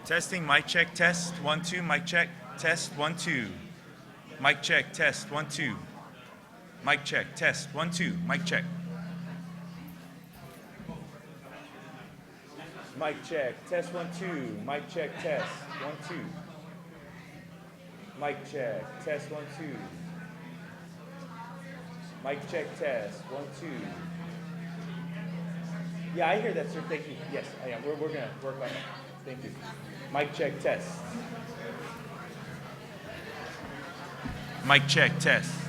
Testing, mic check, test, 1, 2, mic check, test, 1, 2. Mic check, test, 1, 2. Mic check, test, 1, 2, mic check. Mic check, test, 1, 2. Mic check, test, 1, 2. Mic check, test, 1, 2. Mic check, test, 1, 2. Yeah, I hear that, sir. Thank you. Yes, I am. We're going to work on it. Thank you. Mic check, test. Mic check, test.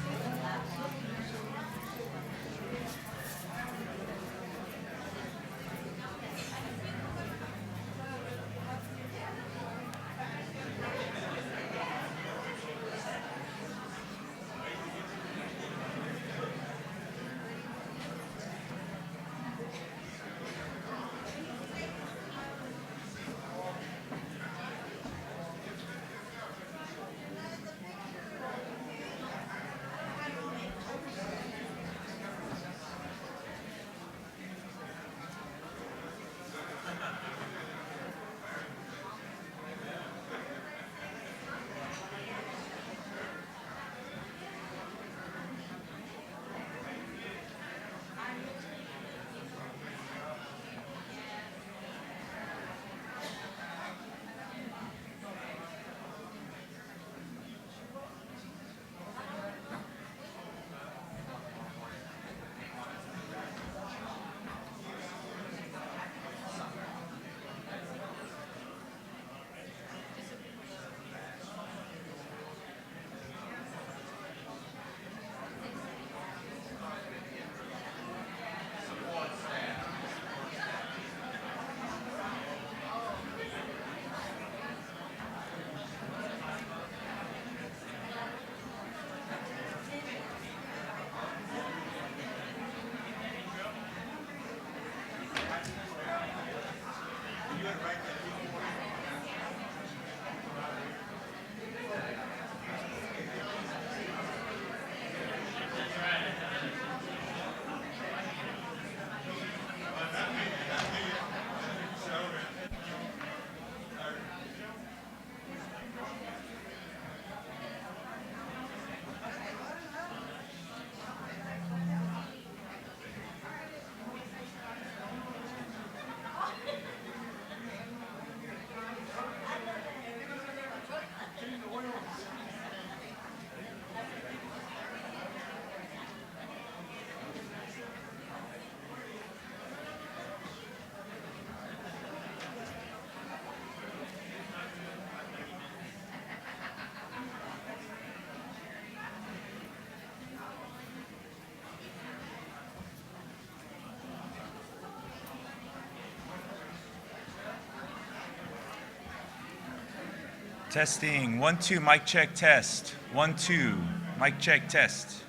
Testing, 1, 2, mic check, test. 1, 2, mic check, test.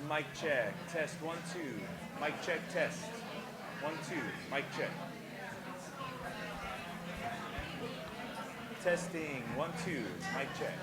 Mic check, test, 1, 2, mic check, test. 1, 2, mic check. Testing, 1, 2, mic check.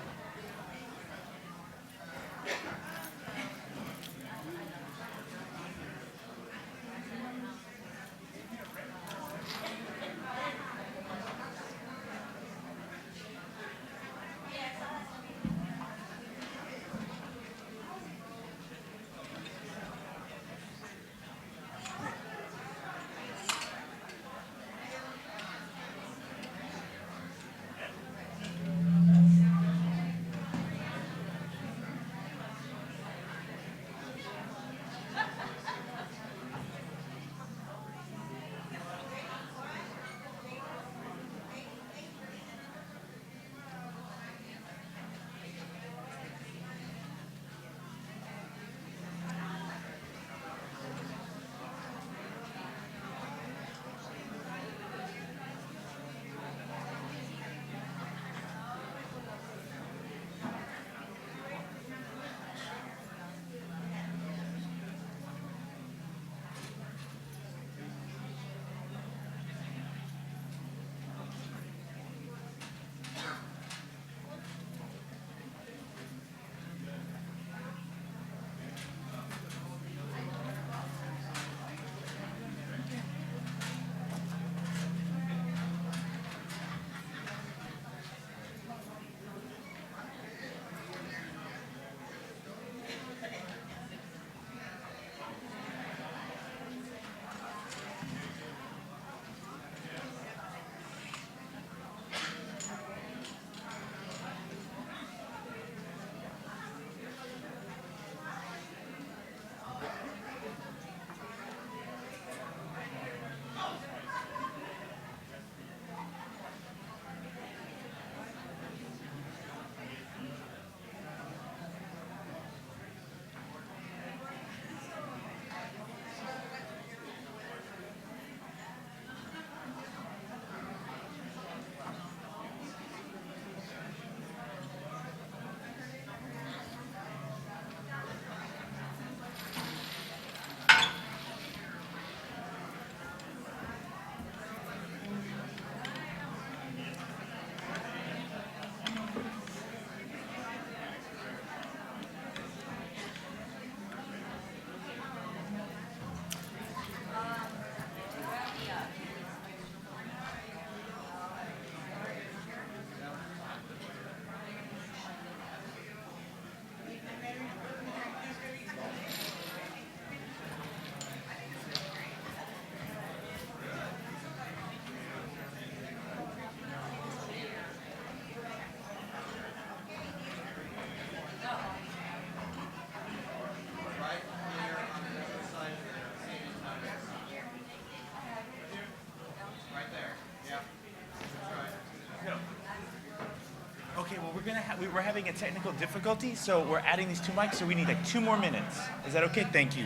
we're having a technical difficulty, so we're adding these 2 mics, so we need like 2 more minutes. Is that okay? Thank you.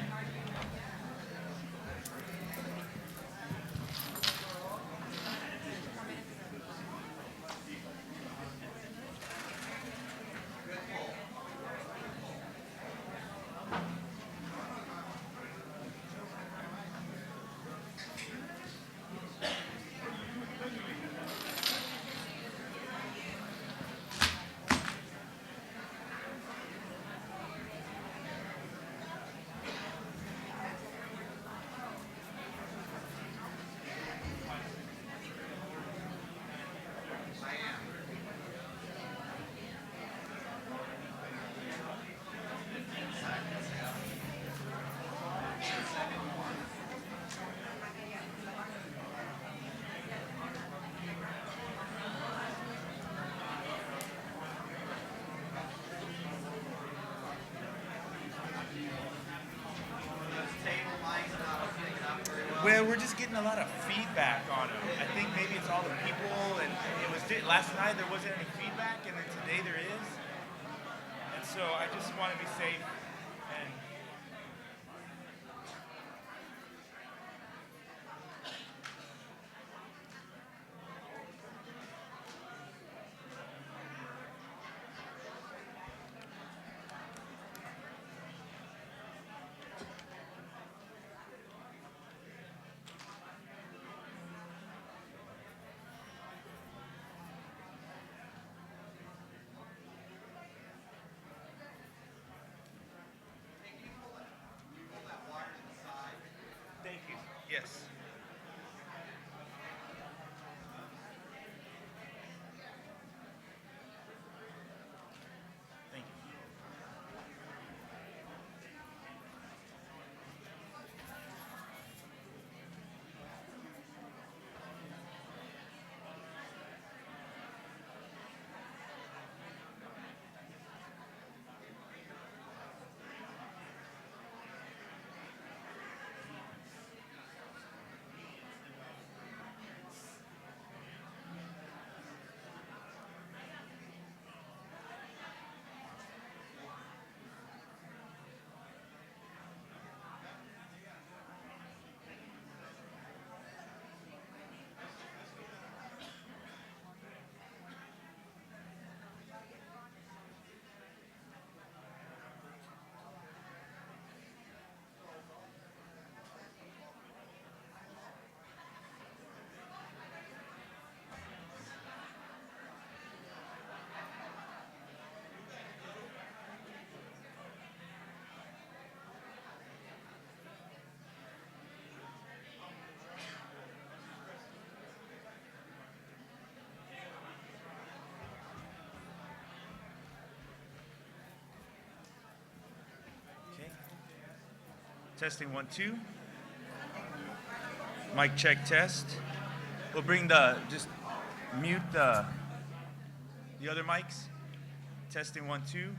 Well, we're just getting a lot of feedback on them. I think maybe it's all the people, and last night there wasn't any feedback, and then today there is. And so I just want to be safe and yes. Thank you. Testing 1, 2. Mic check test. We'll bring just mute the other mics. Testing 1, 2.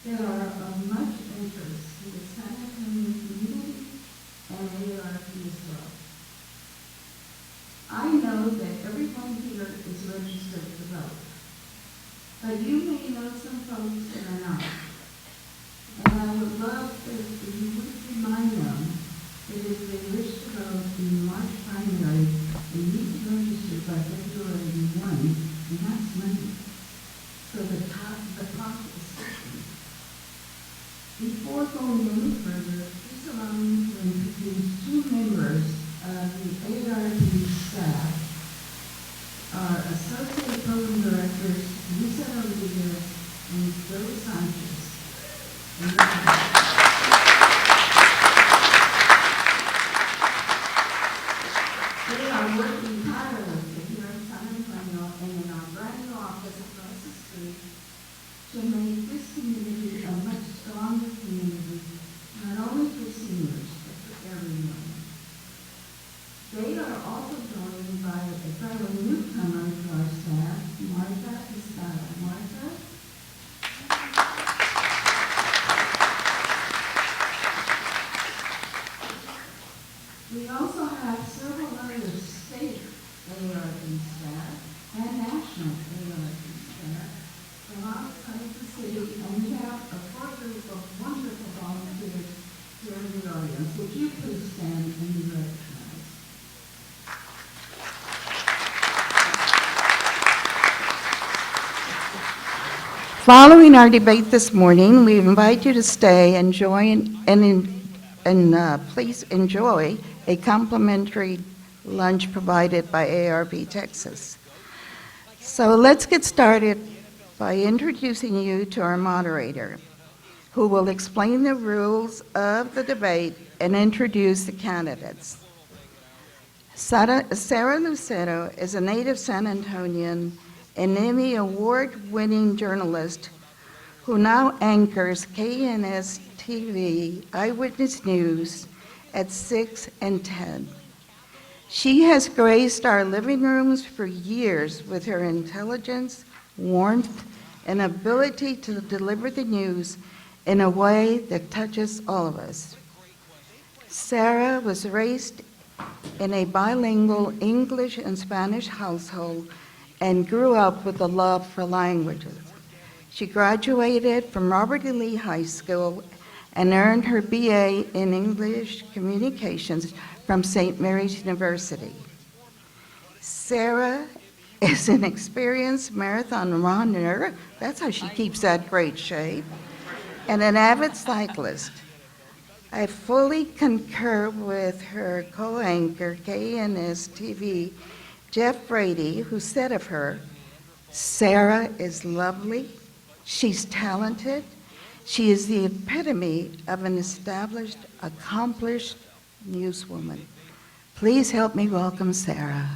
that are of much interest to the San Antonio community and AARP as well. I know that everyone here is registered to vote, but you may know some folks that are not. And I would love if you would remind them that if they wish to vote in the March primary, they need to register by February 1, and that's Monday. So the clock is ticking. Before going any further, please allow me to introduce two members of the AARP staff, our Associate Program Directors, Sarah Lucero and Joe Sanchez. They are working tirelessly here in San Antonio and in our brand new office across the street to make this community a much stronger community, not only for seniors, but for everyone. They are also joined by a fellow newcomer to our staff, Martha Estrada. Martha? We also have several other state AARP staff and national AARP staff from outside the city, and we have a core group of wonderful volunteers here in the audience. Would you please stand and be recognized? Following our debate this morning, we invite you to stay and please enjoy a complimentary lunch provided by AARP Texas. So let's get started by introducing you to our moderator, who will explain the rules of the debate and introduce the candidates. Sarah Lucero is a native San Antonian and Emmy award-winning journalist who now anchors KNS TV Eyewitness News at 6 and 10. She has graced our living rooms for years with her intelligence, warmth, and ability to deliver the news in a way that touches all of us. Sarah was raised in a bilingual English and Spanish household and grew up with a love for languages. She graduated from Robert E. Lee High School and earned her BA in English Communications from St. Mary's University. Sarah is an experienced marathon runner, that's how she keeps that great shape, and an avid cyclist. I fully concur with her co-anchor, KNS TV, Jeff Brady, who said of her, Sarah is lovely, she's talented, she is the epitome of an established, accomplished newswoman. Please help me welcome Sarah.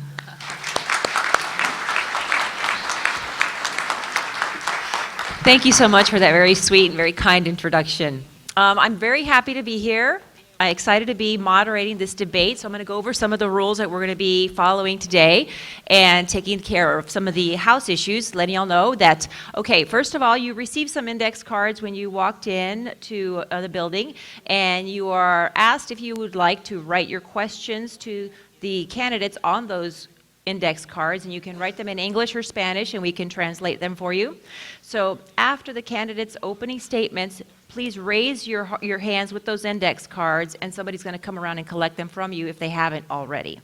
Thank you so much for that very sweet and very kind introduction. I'm very happy to be here. I'm excited to be moderating this debate, so I'm going to go over some of the rules that we're going to be following today and taking care of some of the house issues, letting y'all know that, okay, first of all, you received some index cards when you walked in to the building, and you are asked if you would like to write your questions to the candidates on those index cards, and you can write them in English or Spanish, and we can translate them for you. So after the candidates' opening statements, please raise your hands with those index cards, and somebody's going to come around and collect them from you if they haven't already.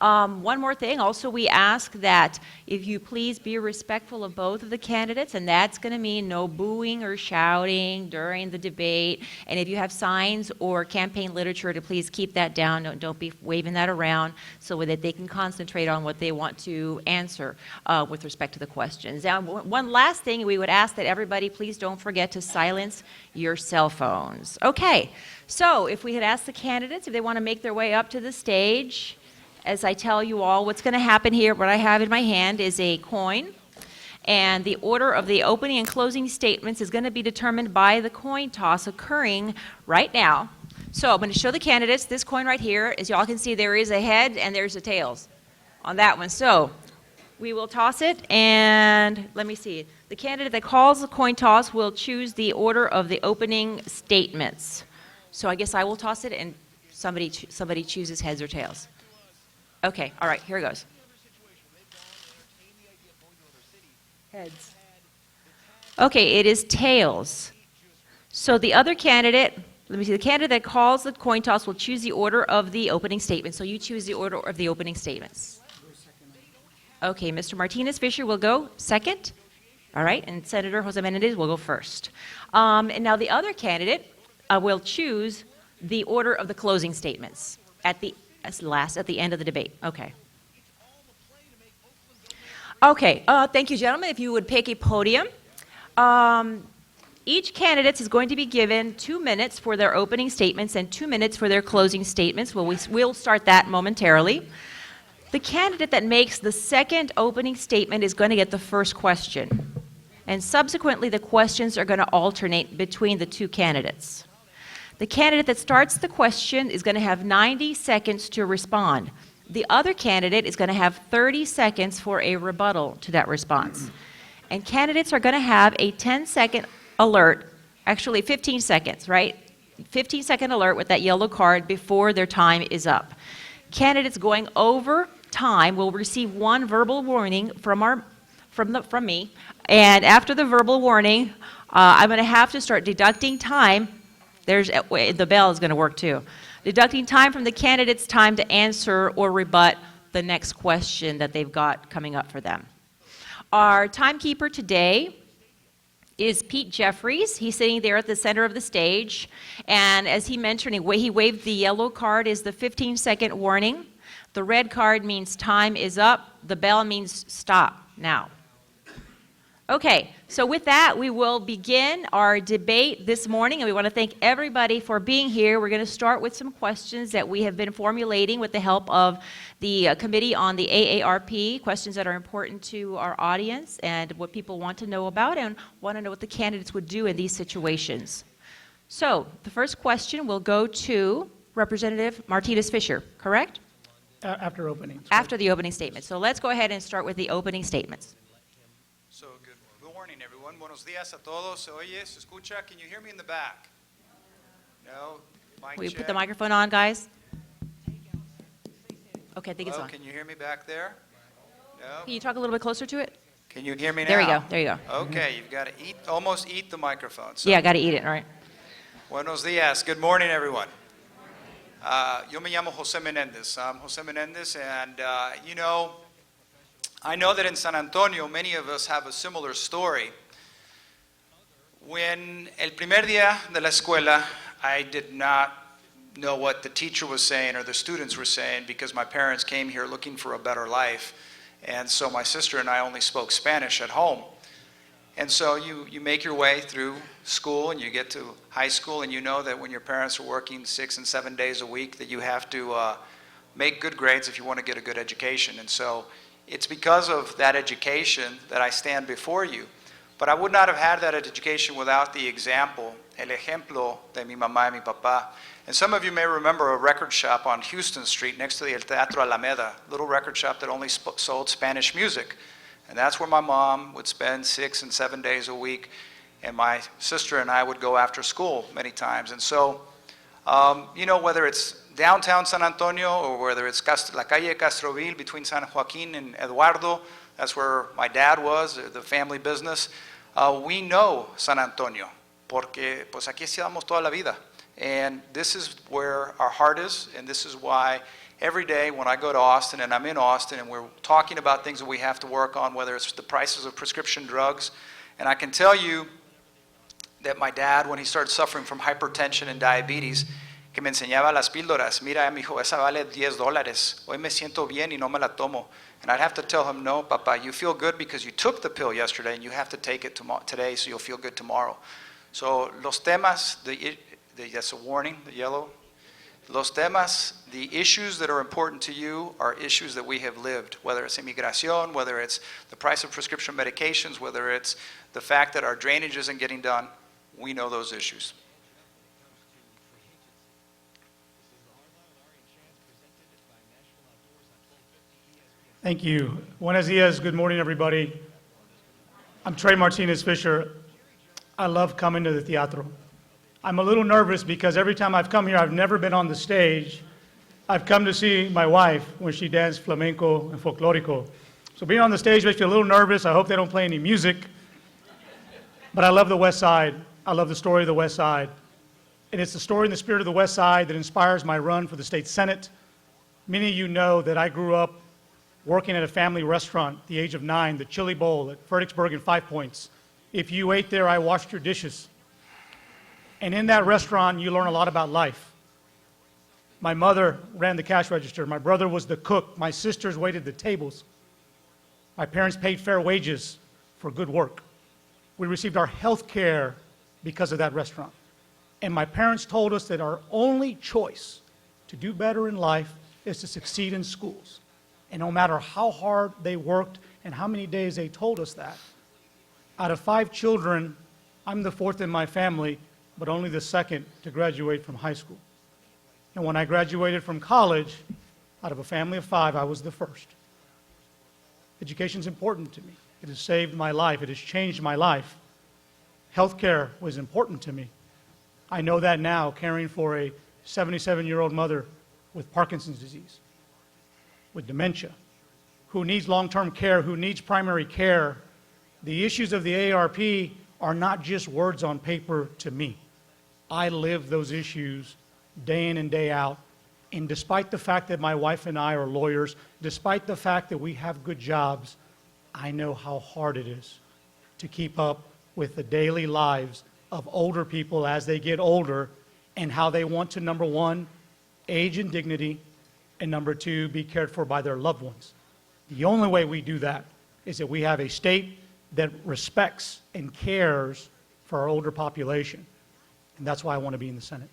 One more thing, also we ask that if you please be respectful of both of the candidates, and that's going to mean no booing or shouting during the debate, and if you have signs or campaign literature, to please keep that down, don't be waving that around so that they can concentrate on what they want to answer with respect to the questions. Now, one last thing, we would ask that everybody please don't forget to silence your cell phones. Okay, so if we had asked the candidates if they want to make their way up to the stage, as I tell you all, what's going to happen here, what I have in my hand is a coin, and the order of the opening and closing statements is going to be determined by the coin toss occurring right now. So I'm going to show the candidates this coin right here. As y'all can see, there is a head and there's a tails on that one. So We will toss it, and let me see. The candidate that calls the coin toss will choose the order of the opening statements. So I guess I will toss it, and somebody chooses heads or tails. Okay, all right, here it goes. Heads. Okay, it is tails. So the other candidate, let me see, the candidate that calls the coin toss will choose the order of the opening statement. So you choose the order of the opening statements. Okay, Mr. Martinez Fischer will go second. All right, and Senator José Menéndez will go first. And now the other candidate will choose the order of the closing statements at the end of the debate. Okay. Okay, thank you, gentlemen. If you would pick a podium. Each candidate is going to be given 2 minutes for their opening statements and 2 minutes for their closing statements. We'll start that momentarily. The candidate that makes the second opening statement is going to get the first question. And subsequently, the questions are going to alternate between the two candidates. The candidate that starts the question is going to have 90 seconds to respond. The other candidate is going to have 30 seconds for a rebuttal to that response. And candidates are going to have a 10-second alert, actually 15 seconds, right? 15-second alert with that yellow card before their time is up. Candidates going over time will receive one verbal warning from me, and after the verbal warning, I'm going to have to start deducting time. The bell is going to work too. Deducting time from the candidate's time to answer or rebut the next question that they've got coming up for them. Our timekeeper today is Pete Jeffries. He's sitting there at the center of the stage, and as he mentioned, he waved the yellow card is the 15-second warning. The red card means time is up. The bell means stop now. Okay, so with that, we will begin our debate this morning, and we want to thank everybody for being here. We're going to start with some questions that we have been formulating with the help of the Committee on the AARP, questions that are important to our audience and what people want to know about and want to know what the candidates would do in these situations. So, the first question will go to Representative Martinez Fischer, correct? After opening. After the opening statement. So let's go ahead and start with the opening statements. So good morning, everyone. Buenos días a todos. Se oye, se escucha. Can you hear me in the back? No? Mic Will you check. put the microphone on, guys? Okay, I think it's Hello, on. can you hear me back there? No? Can you talk a little bit closer to it? Can you hear me now? There you go. There you go. Okay, you've got to almost eat the microphone. So. Yeah, got to eat it, all right. Buenos días. Good morning, everyone. Yo me llamo José Menéndez. I'm José Menéndez, and I know that in San Antonio, many of us have a similar story. When el primer día de la escuela, I did not know what the teacher was saying or the students were saying because my parents came here looking for a better life. And so my sister and I only spoke Spanish at home. And so you make your way through school and you get to high school, and you know that when your parents are working 6 and 7 days a week that you have to make good grades if you want to get a good education. And so it's because of that education that I stand before you. But I would not have had that education without the example, el ejemplo de mi mamá y mi papá. And some of you may remember a record shop on Houston Street next to the El Teatro Alameda, little record shop that only sold Spanish music. And that's where my mom would spend 6 and 7 days a week, and my sister and I would go after school many times. And so, whether it's downtown San Antonio or whether it's La Calle Castroville between San Joaquin and Eduardo, that's where my dad was, the family business, we know San Antonio, porque pues aquí estamos toda la vida. And this is where our heart is, and this is why every day when I go to Austin, and I'm in Austin, and we're talking about things that we have to work on, whether it's the prices of prescription drugs. And I can tell you that my dad, when he started suffering from hypertension and diabetes, que me enseñaba las píldoras, mira, mijo, esa vale $10. Hoy me siento bien y no me la tomo. And I'd have to tell him, no, Papa, you feel good because you took the pill yesterday, and you have to take it today so you'll feel good tomorrow. So los temas, that's a warning, the yellow. Los temas, the issues that are important to you are issues that we have lived, whether it's inmigración, whether it's the price of prescription medications, whether it's the fact that our drainage isn't getting done. We know those issues. Thank you. Buenos dias. Good morning, everybody. I'm Trey Martinez Fischer. I love coming to the teatro. I'm a little nervous because every time I've come here, I've never been on the stage. I've come to see my wife when she danced flamenco and folklorico. So being on the stage makes me a little nervous. I hope they don't play any music. But I love the West Side. I love the story of the West Side. And it's the story and the spirit of the West Side that inspires my run for the state Senate. Many of you know that I grew up working at a family restaurant at the age of 9, the Chili Bowl at Fredericksburg and Five Points. If you ate there, I washed your dishes. And in that restaurant, you learn a lot about life. My mother ran the cash register. My brother was the cook. My sisters waited the tables. My parents paid fair wages for good work. We received our health care because of that restaurant. And my parents told us that our only choice to do better in life is to succeed in schools. And no matter how hard they worked and how many days they told us that, out of 5 children, I'm the 4th in my family, but only the 2nd to graduate from high school. And when I graduated from college, out of a family of 5, I was the 1st. Education's important to me. It has saved my life. It has changed my life. Healthcare was important to me. I know that now, caring for a 77-year-old mother with Parkinson's disease, with dementia, who needs long-term care, who needs primary care. The issues of the AARP are not just words on paper to me. I live those issues day in and day out. And despite the fact that my wife and I are lawyers, despite the fact that we have good jobs, I know how hard it is to keep up with the daily lives of older people as they get older and how they want to, number one, age in dignity, and number 2, be cared for by their loved ones. The only way we do that is that we have a state that respects and cares for our older population. And that's why I want to be in the Senate.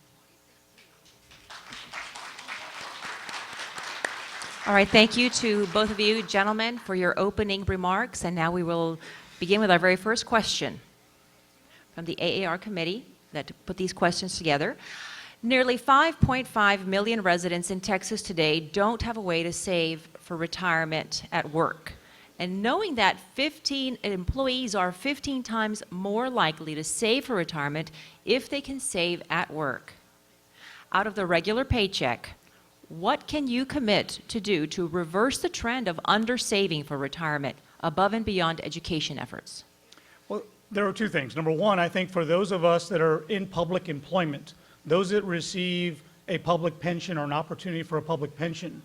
All right, thank you to both of you, gentlemen, for your opening remarks. And now we will begin with our very first question from the AAR committee that put these questions together. Nearly 5.5 million residents in Texas today don't have a way to save for retirement at work. And knowing that 15 employees are 15 times more likely to save for retirement if they can save at work. Out of the regular paycheck, what can you commit to do to reverse the trend of under-saving for retirement above and beyond education efforts? Well, there are 2 things. Number 1, I think for those of us that are in public employment, those that receive a public pension or an opportunity for a public pension,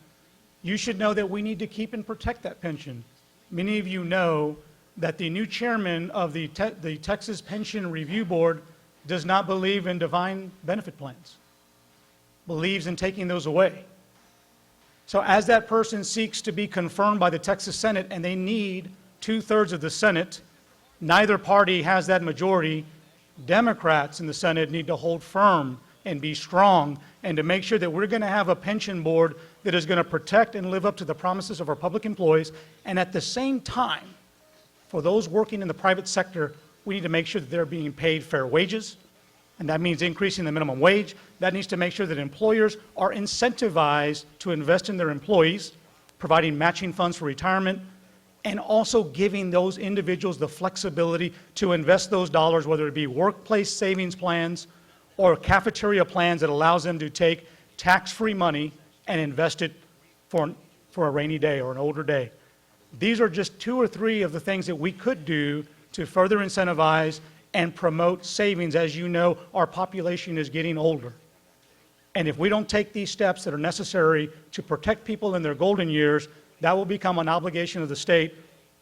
you should know that we need to keep and protect that pension. Many of you know that the new chairman of the Texas Pension Review Board does not believe in defined benefit plans, believes in taking those away. So as that person seeks to be confirmed by the Texas Senate, and they need 2/3 of the Senate, neither party has that majority. Democrats in the Senate need to hold firm and be strong and to make sure that we're going to have a pension board that is going to protect and live up to the promises of our public employees. And at the same time, for those working in the private sector, we need to make sure that they're being paid fair wages. And that means increasing the minimum wage. That needs to make sure that employers are incentivized to invest in their employees, providing matching funds for retirement, and also giving those individuals the flexibility to invest those dollars, whether it be workplace savings plans or cafeteria plans that allows them to take tax-free money and invest it for a rainy day or an older day. These are just 2 or 3 of the things that we could do to further incentivize and promote savings. As you know, our population is getting older. And if we don't take these steps that are necessary to protect people in their golden years, that will become an obligation of the state.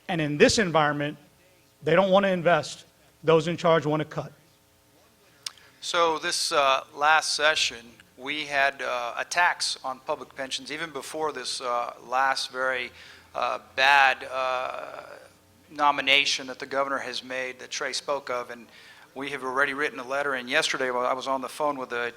And in this environment, they don't want to invest. Those in charge want to cut. So this last session, we had attacks on public pensions, even before this last very bad nomination that the governor has made that Trey spoke of. And we have already written a letter. And yesterday, I was on the phone with the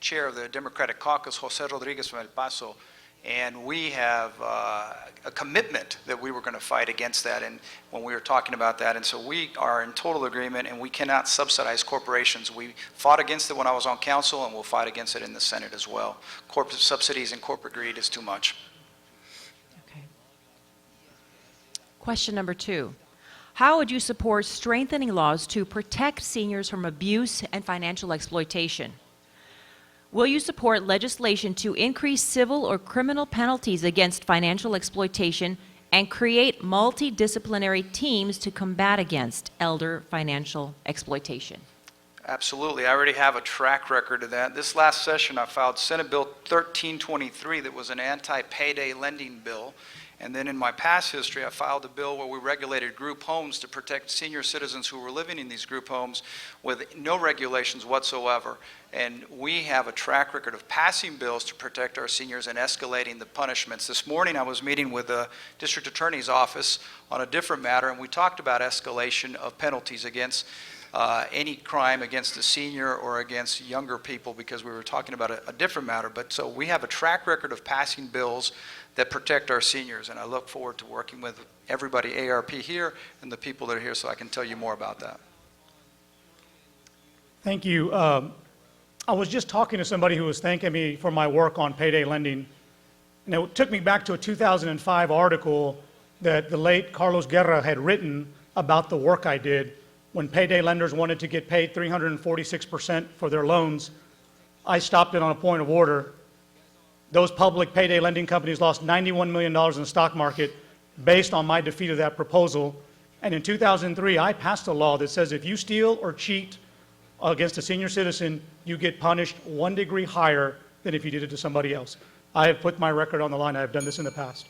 chair of the Democratic Caucus, José Rodriguez from El Paso, and we have a commitment that we were going to fight against that, and when we were talking about that, and so we are in total agreement, and we cannot subsidize corporations. We fought against it when I was on council, and we'll fight against it in the Senate as well. Corporate subsidies and corporate greed is too much. Okay. Question number 2. How would you support strengthening laws to protect seniors from abuse and financial exploitation? Will you support legislation to increase civil or criminal penalties against financial exploitation and create multidisciplinary teams to combat against elder financial exploitation? Absolutely. I already have a track record of that. This last session, I filed Senate Bill 1323 that was an anti-payday lending bill. And then in my past history, I filed a bill where we regulated group homes to protect senior citizens who were living in these group homes with no regulations whatsoever. And we have a track record of passing bills to protect our seniors and escalating the punishments. This morning, I was meeting with the district attorney's office on a different matter, and we talked about escalation of penalties against any crime against a senior or against younger people, because we were talking about a different matter. But so we have a track record of passing bills that protect our seniors, and I look forward to working with everybody, AARP here, and the people that are here, so I can tell you more about that. Thank you. I was just talking to somebody who was thanking me for my work on payday lending, and it took me back to a 2005 article that the late Carlos Guerra had written about the work I did when payday lenders wanted to get paid 346% for their loans. I stopped it on a point of order. Those public payday lending companies lost $91 million in the stock market based on my defeat of that proposal. And in 2003, I passed a law that says if you steal or cheat against a senior citizen, you get punished 1 degree higher than if you did it to somebody else. I have put my record on the line. I have done this in the past.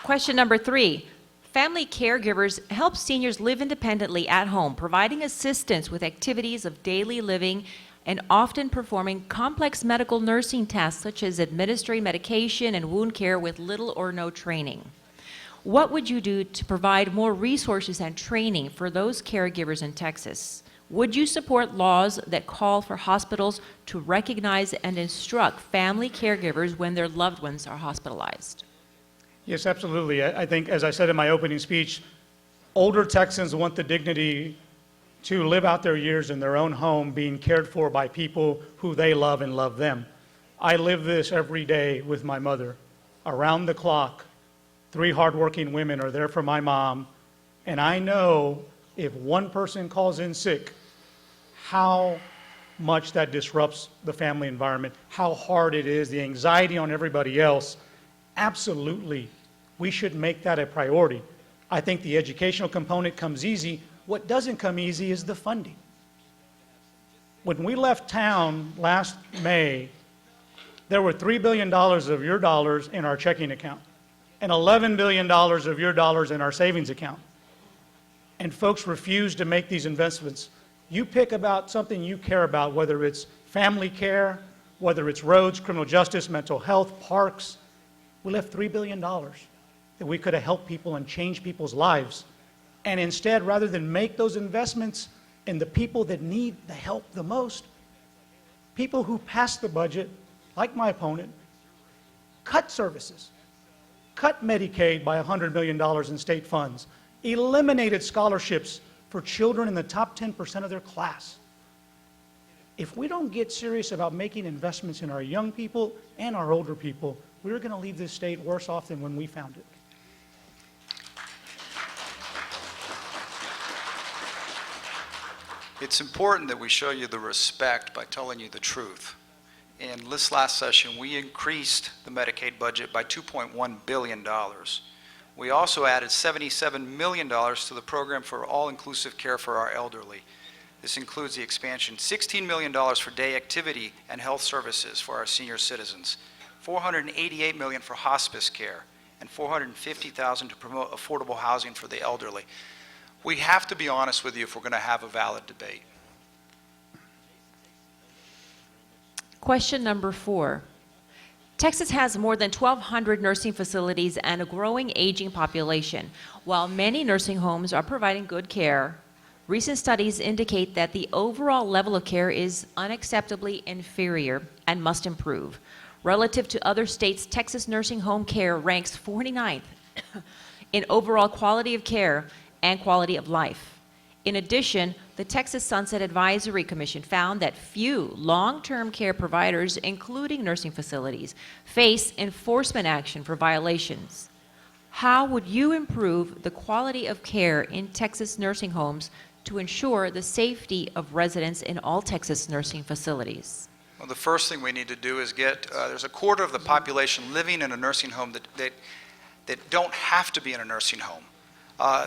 Question number 3. Family caregivers help seniors live independently at home, providing assistance with activities of daily living and often performing complex medical nursing tasks such as administering medication and wound care with little or no training. What would you do to provide more resources and training for those caregivers in Texas? Would you support laws that call for hospitals to recognize and instruct family caregivers when their loved ones are hospitalized? Yes, absolutely. I think, as I said in my opening speech, older Texans want the dignity to live out their years in their own home, being cared for by people who they love and love them. I live this every day with my mother. Around the clock, 3 hardworking women are there for my mom, and I know if one person calls in sick, how much that disrupts the family environment, how hard it is, the anxiety on everybody else. Absolutely, we should make that a priority. I think the educational component comes easy. What doesn't come easy is the funding. When we left town last May, there were $3 billion of your dollars in our checking account and $11 billion of your dollars in our savings account. And folks refuse to make these investments. You pick about something you care about, whether it's family care, whether it's roads, criminal justice, mental health, parks. We left $3 billion that we could have helped people and changed people's lives. And instead, rather than make those investments in the people that need the help the most, people who passed the budget, like my opponent, cut services, cut Medicaid by $100 million in state funds, eliminated scholarships for children in the top 10% of their class. If we don't get serious about making investments in our young people and our older people, we're going to leave this state worse off than when we found it. It's important that we show you the respect by telling you the truth. In this last session, we increased the Medicaid budget by $2.1 billion. We also added $77 million to the program for all-inclusive care for our elderly. This includes the expansion, $16 million for day activity and health services for our senior citizens, $488 million for hospice care, and $450,000 to promote affordable housing for the elderly. We have to be honest with you if we're going to have a valid debate. Question number 4. Texas has more than 1,200 nursing facilities and a growing aging population. While many nursing homes are providing good care, recent studies indicate that the overall level of care is unacceptably inferior and must improve. Relative to other states, Texas nursing home care ranks 49th in overall quality of care and quality of life. In addition, the Texas Sunset Advisory Commission found that few long-term care providers, including nursing facilities, face enforcement action for violations. How would you improve the quality of care in Texas nursing homes to ensure the safety of residents in all Texas nursing facilities? Well, the first thing we need to do is get, there's a quarter of the population living in a nursing home that don't have to be in a nursing home.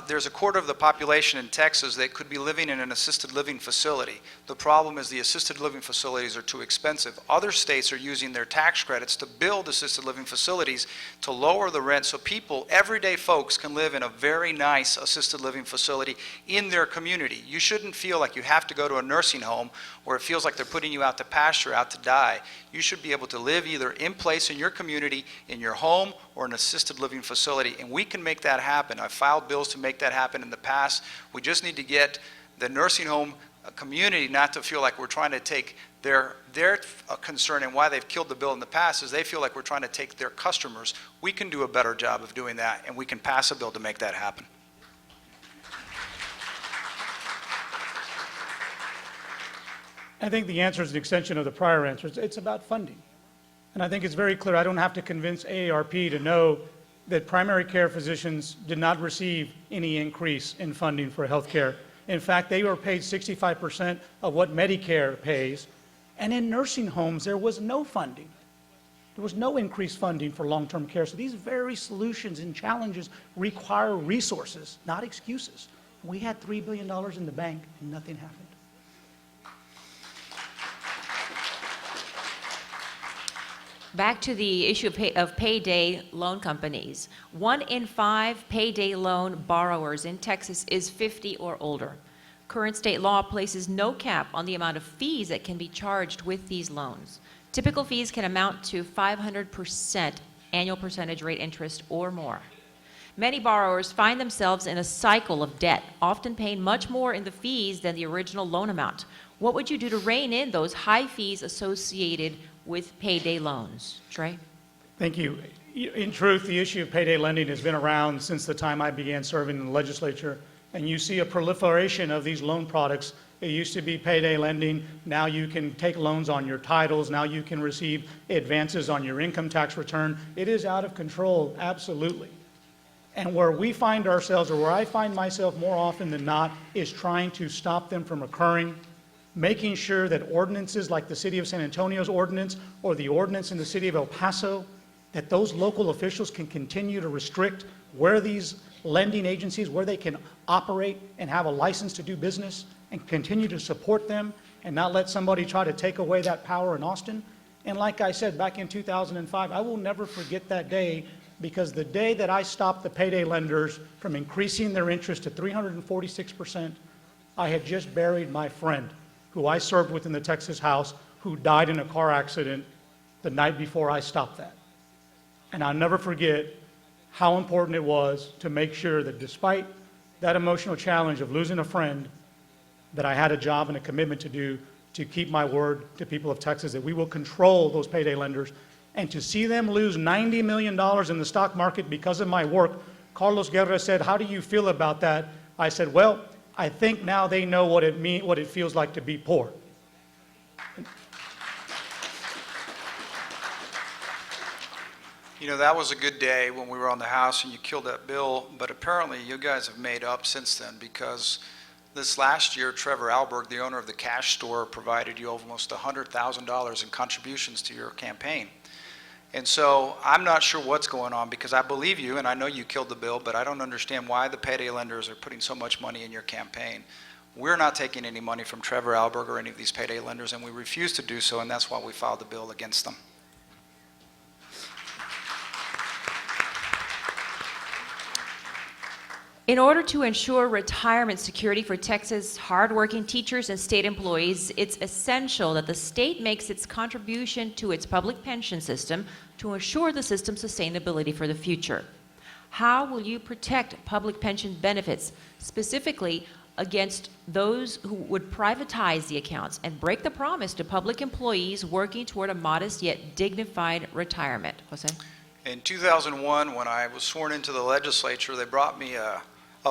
There's a quarter of the population in Texas that could be living in an assisted living facility. The problem is the assisted living facilities are too expensive. Other states are using their tax credits to build assisted living facilities to lower the rent so people, everyday folks, can live in a very nice assisted living facility in their community. You shouldn't feel like you have to go to a nursing home where it feels like they're putting you out to pasture, out to die. You should be able to live either in place in your community, in your home, or an assisted living facility, and we can make that happen. I've filed bills to make that happen in the past. We just need to get the nursing home community not to feel like we're trying to take their concern, and why they've killed the bill in the past is they feel like we're trying to take their customers. We can do a better job of doing that, and we can pass a bill to make that happen. I think the answer is an extension of the prior answer. It's about funding. And I think it's very clear. I don't have to convince AARP to know that primary care physicians did not receive any increase in funding for health care. In fact, they were paid 65% of what Medicare pays. And in nursing homes, there was no funding. There was no increased funding for long-term care. So these very solutions and challenges require resources, not excuses. We had $3 billion in the bank and nothing happened. Back to the issue of payday loan companies. 1 in 5 payday loan borrowers in Texas is 50 or older. Current state law places no cap on the amount of fees that can be charged with these loans. Typical fees can amount to 500% annual percentage rate interest or more. Many borrowers find themselves in a cycle of debt, often paying much more in the fees than the original loan amount. What would you do to rein in those high fees associated with payday loans? Trey? Thank you. In truth, the issue of payday lending has been around since the time I began serving in the legislature, and you see a proliferation of these loan products. It used to be payday lending. Now you can take loans on your titles. Now you can receive advances on your income tax return. It is out of control, absolutely. And where we find ourselves, or where I find myself more often than not, is trying to stop them from occurring, making sure that ordinances like the City of San Antonio's ordinance or the ordinance in the City of El Paso, that those local officials can continue to restrict where these lending agencies, where they can operate and have a license to do business, and continue to support them and not let somebody try to take away that power in Austin. And like I said, back in 2005, I will never forget that day, because the day that I stopped the payday lenders from increasing their interest to 346%, I had just buried my friend who I served with in the Texas House, who died in a car accident the night before I stopped that. And I'll never forget how important it was to make sure that despite that emotional challenge of losing a friend, that I had a job and a commitment to do to keep my word to people of Texas, that we will control those payday lenders. And to see them lose $90 million in the stock market because of my work, Carlos Guerra said, "How do you feel about that?" I said, "Well, I think now they know what it feels like to be poor." You know, that was a good day when we were on the House and you killed that bill, but apparently you guys have made up since then, because this last year, Trevor Alberg, the owner of the cash store, provided you almost $100,000 in contributions to your campaign. And so I'm not sure what's going on, because I believe you and I know you killed the bill, but I don't understand why the payday lenders are putting so much money in your campaign. We're not taking any money from Trevor Alberg or any of these payday lenders, and we refuse to do so, and that's why we filed the bill against them. In order to ensure retirement security for Texas hardworking teachers and state employees, it's essential that the state makes its contribution to its public pension system to ensure the system's sustainability for the future. How will you protect public pension benefits, specifically against those who would privatize the accounts and break the promise to public employees working toward a modest yet dignified retirement? Jose? In 2001, when I was sworn into the legislature, they brought me a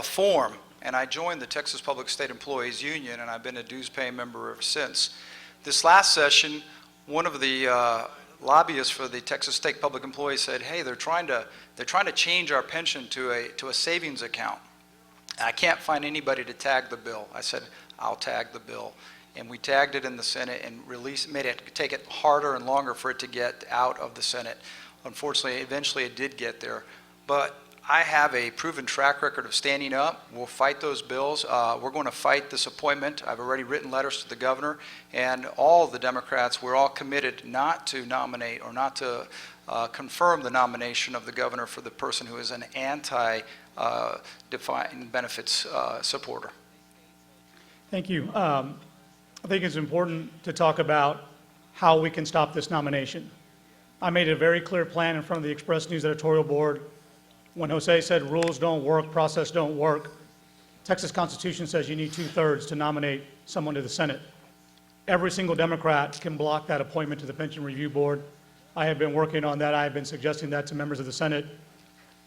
form and I joined the Texas Public State Employees Union, and I've been a dues-paying member ever since. This last session, one of the lobbyists for the Texas State Public Employees said, hey, they're trying to change our pension to a savings account. And I can't find anybody to tag the bill. I said, I'll tag the bill. And we tagged it in the Senate and take it harder and longer for it to get out of the Senate. Unfortunately, eventually it did get there. But I have a proven track record of standing up. We'll fight those bills. We're going to fight this appointment. I've already written letters to the governor, and all of the Democrats, we're all committed not to nominate or not to confirm the nomination of the governor for the person who is an anti-defined benefits supporter. Thank you. I think it's important to talk about how we can stop this nomination. I made a very clear plan in front of the Express News editorial board. When Jose said rules don't work, process don't work, Texas Constitution says you need 2/3 to nominate someone to the Senate. Every single Democrat can block that appointment to the Pension Review Board. I have been working on that. I have been suggesting that to members of the Senate,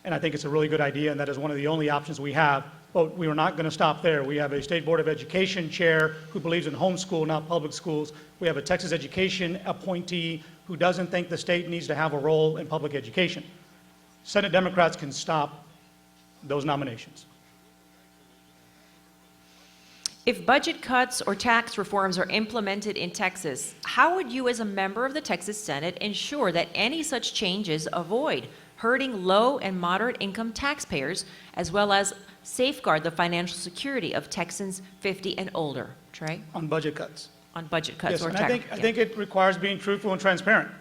and I think it's a really good idea, and that is one of the only options we have. But we are not going to stop there. We have a State Board of Education chair who believes in homeschool, not public schools. We have a Texas Education appointee who doesn't think the state needs to have a role in public education. Senate Democrats can stop those nominations. If budget cuts or tax reforms are implemented in Texas, how would you as a member of the Texas Senate ensure that any such changes avoid hurting low and moderate income taxpayers, as well as safeguard the financial security of Texans 50 and older? Trey? On budget cuts. On budget cuts Yes, or and tax. I think it requires being truthful and transparent.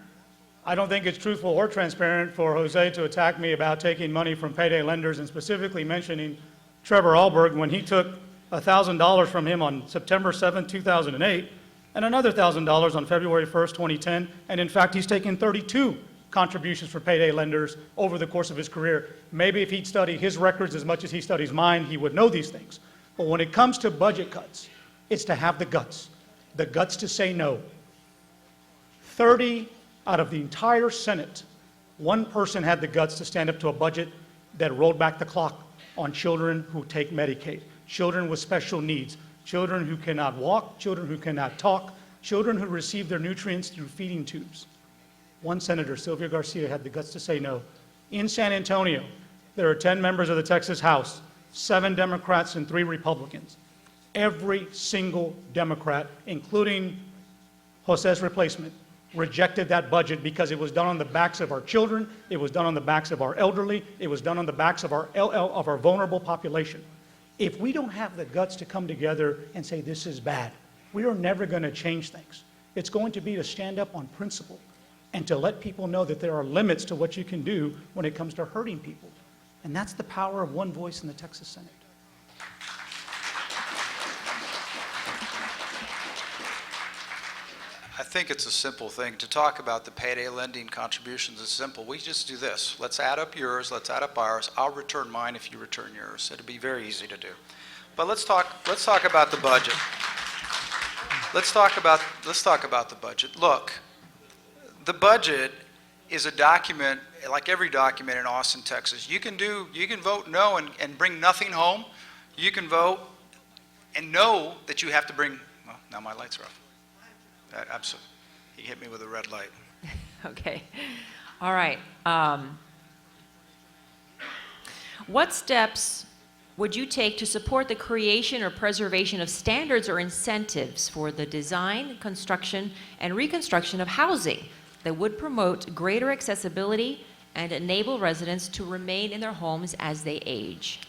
I don't think it's truthful or transparent for Jose to attack me about taking money from payday lenders and specifically mentioning Trevor Alberg when he took $1,000 from him on September 7, 2008, and another $1,000 on February 1st, 2010, and in fact, he's taken 32 contributions for payday lenders over the course of his career. Maybe if he'd study his records as much as he studies mine, he would know these things. But when it comes to budget cuts, it's to have the guts to say no. 30 out of the entire Senate, one person had the guts to stand up to a budget that rolled back the clock on children who take Medicaid, children with special needs, children who cannot walk, children who cannot talk, children who receive their nutrients through feeding tubes. One senator, Sylvia Garcia, had the guts to say no. In San Antonio, there are 10 members of the Texas House, 7 Democrats and 3 Republicans. Every single Democrat, including Jose's replacement, rejected that budget because it was done on the backs of our children, it was done on the backs of our elderly, it was done on the backs of our vulnerable population. If we don't have the guts to come together and say this is bad, we are never going to change things. It's going to be to stand up on principle and to let people know that there are limits to what you can do when it comes to hurting people. And that's the power of one voice in the Texas Senate. I think it's a simple thing. To talk about the payday lending contributions is simple. We just do this. Let's add up yours, let's add up ours. I'll return mine if you return yours. It'll be very easy to do. But let's talk about the budget. Let's talk about the budget. Look, the budget is a document, like every document in Austin, Texas. You can vote no and bring nothing home. You can vote and know that you have to bring, well, now my lights are off. Absolutely. He hit me with a red light. Okay. All right. What steps would you take to support the creation or preservation of standards or incentives for the design, construction, and reconstruction of housing that would promote greater accessibility and enable residents to remain in their homes as they age?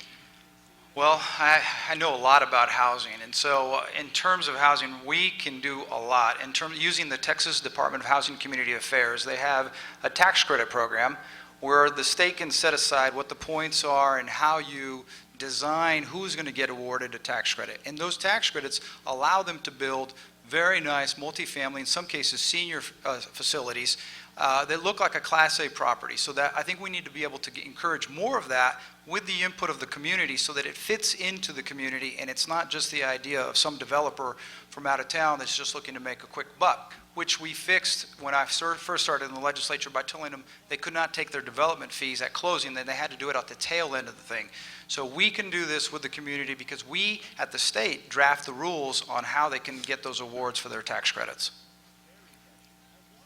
Well, I know a lot about housing, and so in terms of housing, we can do a lot. In terms of using the Texas Department of Housing and Community Affairs, they have a tax credit program where the state can set aside what the points are and how you design who's going to get awarded a tax credit. And those tax credits allow them to build very nice multifamily, in some cases senior facilities, that look like a Class A property. So that I think we need to be able to encourage more of that with the input of the community so that it fits into the community and it's not just the idea of some developer from out of town that's just looking to make a quick buck, which we fixed when I first started in the legislature by telling them they could not take their development fees at closing, then they had to do it at the tail end of the thing. So we can do this with the community because we at the state draft the rules on how they can get those awards for their tax credits.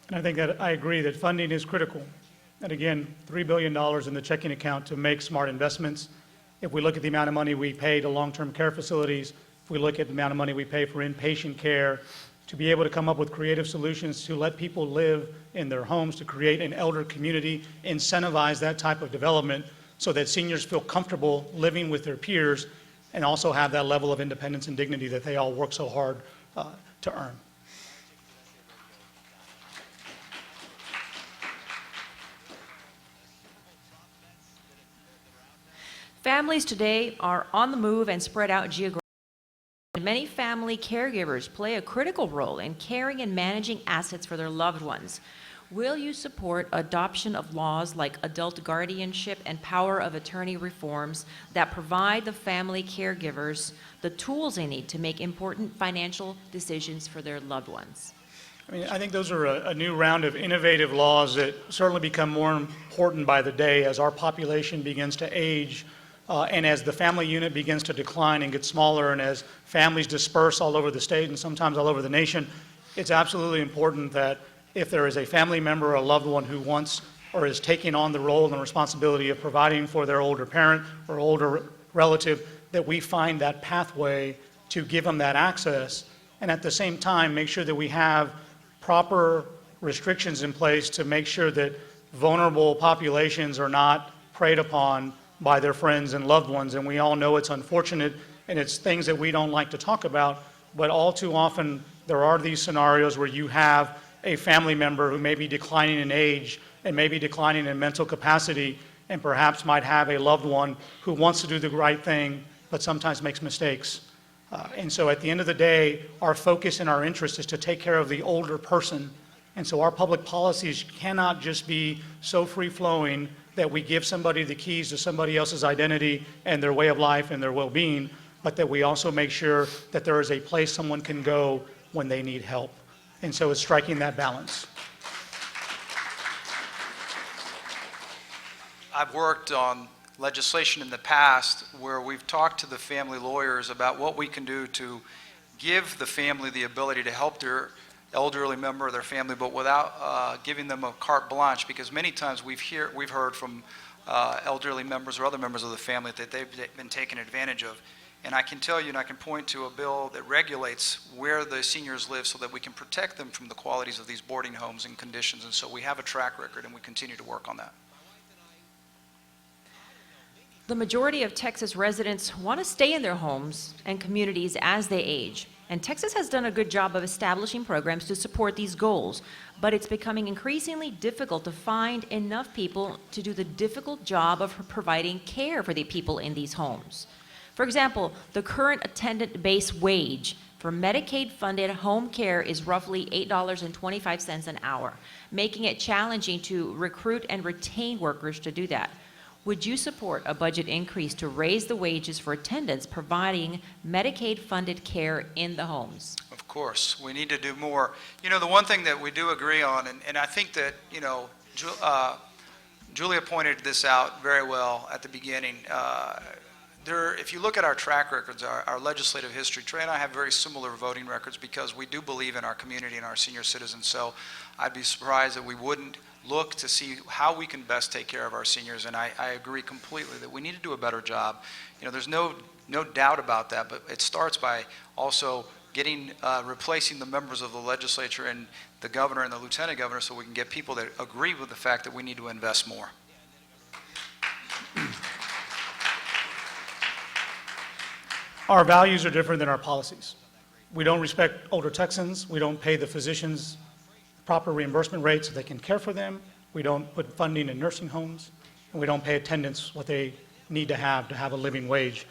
And I think that I agree that funding is critical. And again, $3 billion in the checking account to make smart investments. If we look at the amount of money we pay to long-term care facilities, if we look at the amount of money we pay for inpatient care, to be able to come up with creative solutions to let people live in their homes, to create an elder community, incentivize that type of development so that seniors feel comfortable living with their peers and also have that level of independence and dignity that they all work so hard to earn. Families today are on the move and spread out geographically. Many family caregivers play a critical role in caring and managing assets for their loved ones. Will you support adoption of laws like adult guardianship and power of attorney reforms that provide the family caregivers the tools they need to make important financial decisions for their loved ones? I mean, I think those are a new round of innovative laws that certainly become more important by the day as our population begins to age. And as the family unit begins to decline and get smaller, and as families disperse all over the state and sometimes all over the nation, it's absolutely important that if there is a family member or a loved one who wants or is taking on the role and responsibility of providing for their older parent or older relative, that we find that pathway to give them that access, and at the same time make sure that we have proper restrictions in place to make sure that vulnerable populations are not preyed upon by their friends and loved ones. And we all know it's unfortunate and it's things that we don't like to talk about, but all too often there are these scenarios where you have a family member who may be declining in age and may be declining in mental capacity and perhaps might have a loved one who wants to do the right thing but sometimes makes mistakes. And so at the end of the day, our focus and our interest is to take care of the older person. And so our public policies cannot just be so free-flowing that we give somebody the keys to somebody else's identity and their way of life and their well-being, but that we also make sure that there is a place someone can go when they need help. And so it's striking that balance. I've worked on legislation in the past where we've talked to the family lawyers about what we can do to give the family the ability to help their elderly member of their family, but without giving them a carte blanche, because many times we've heard from elderly members or other members of the family that they've been taken advantage of. And I can tell you, and I can point to a bill that regulates where the seniors live so that we can protect them from the qualities of these boarding homes and conditions. And so we have a track record and we continue to work on that. The majority of Texas residents want to stay in their homes and communities as they age. And Texas has done a good job of establishing programs to support these goals, but it's becoming increasingly difficult to find enough people to do the difficult job of providing care for the people in these homes. For example, the current attendant base wage for Medicaid-funded home care is roughly $8.25 an hour, making it challenging to recruit and retain workers to do that. Would you support a budget increase to raise the wages for attendants providing Medicaid-funded care in the homes? Of course, we need to do more. You know, the one thing that we do agree on, and I think that, you know, Julia pointed this out very well at the beginning. If you look at our track records, our legislative history, Trey and I have very similar voting records because we do believe in our community and our senior citizens. So I'd be surprised that we wouldn't look to see how we can best take care of our seniors. And I agree completely that we need to do a better job. You know, there's no doubt about that, but it starts by also replacing the members of the legislature and the governor and the lieutenant governor so we can get people that agree with the fact that we need to invest more. Our values are different than our policies. We don't respect older Texans. We don't pay the physicians proper reimbursement rates so they can care for them. We don't put funding in nursing homes. And we don't pay attendants what they need to have a living wage.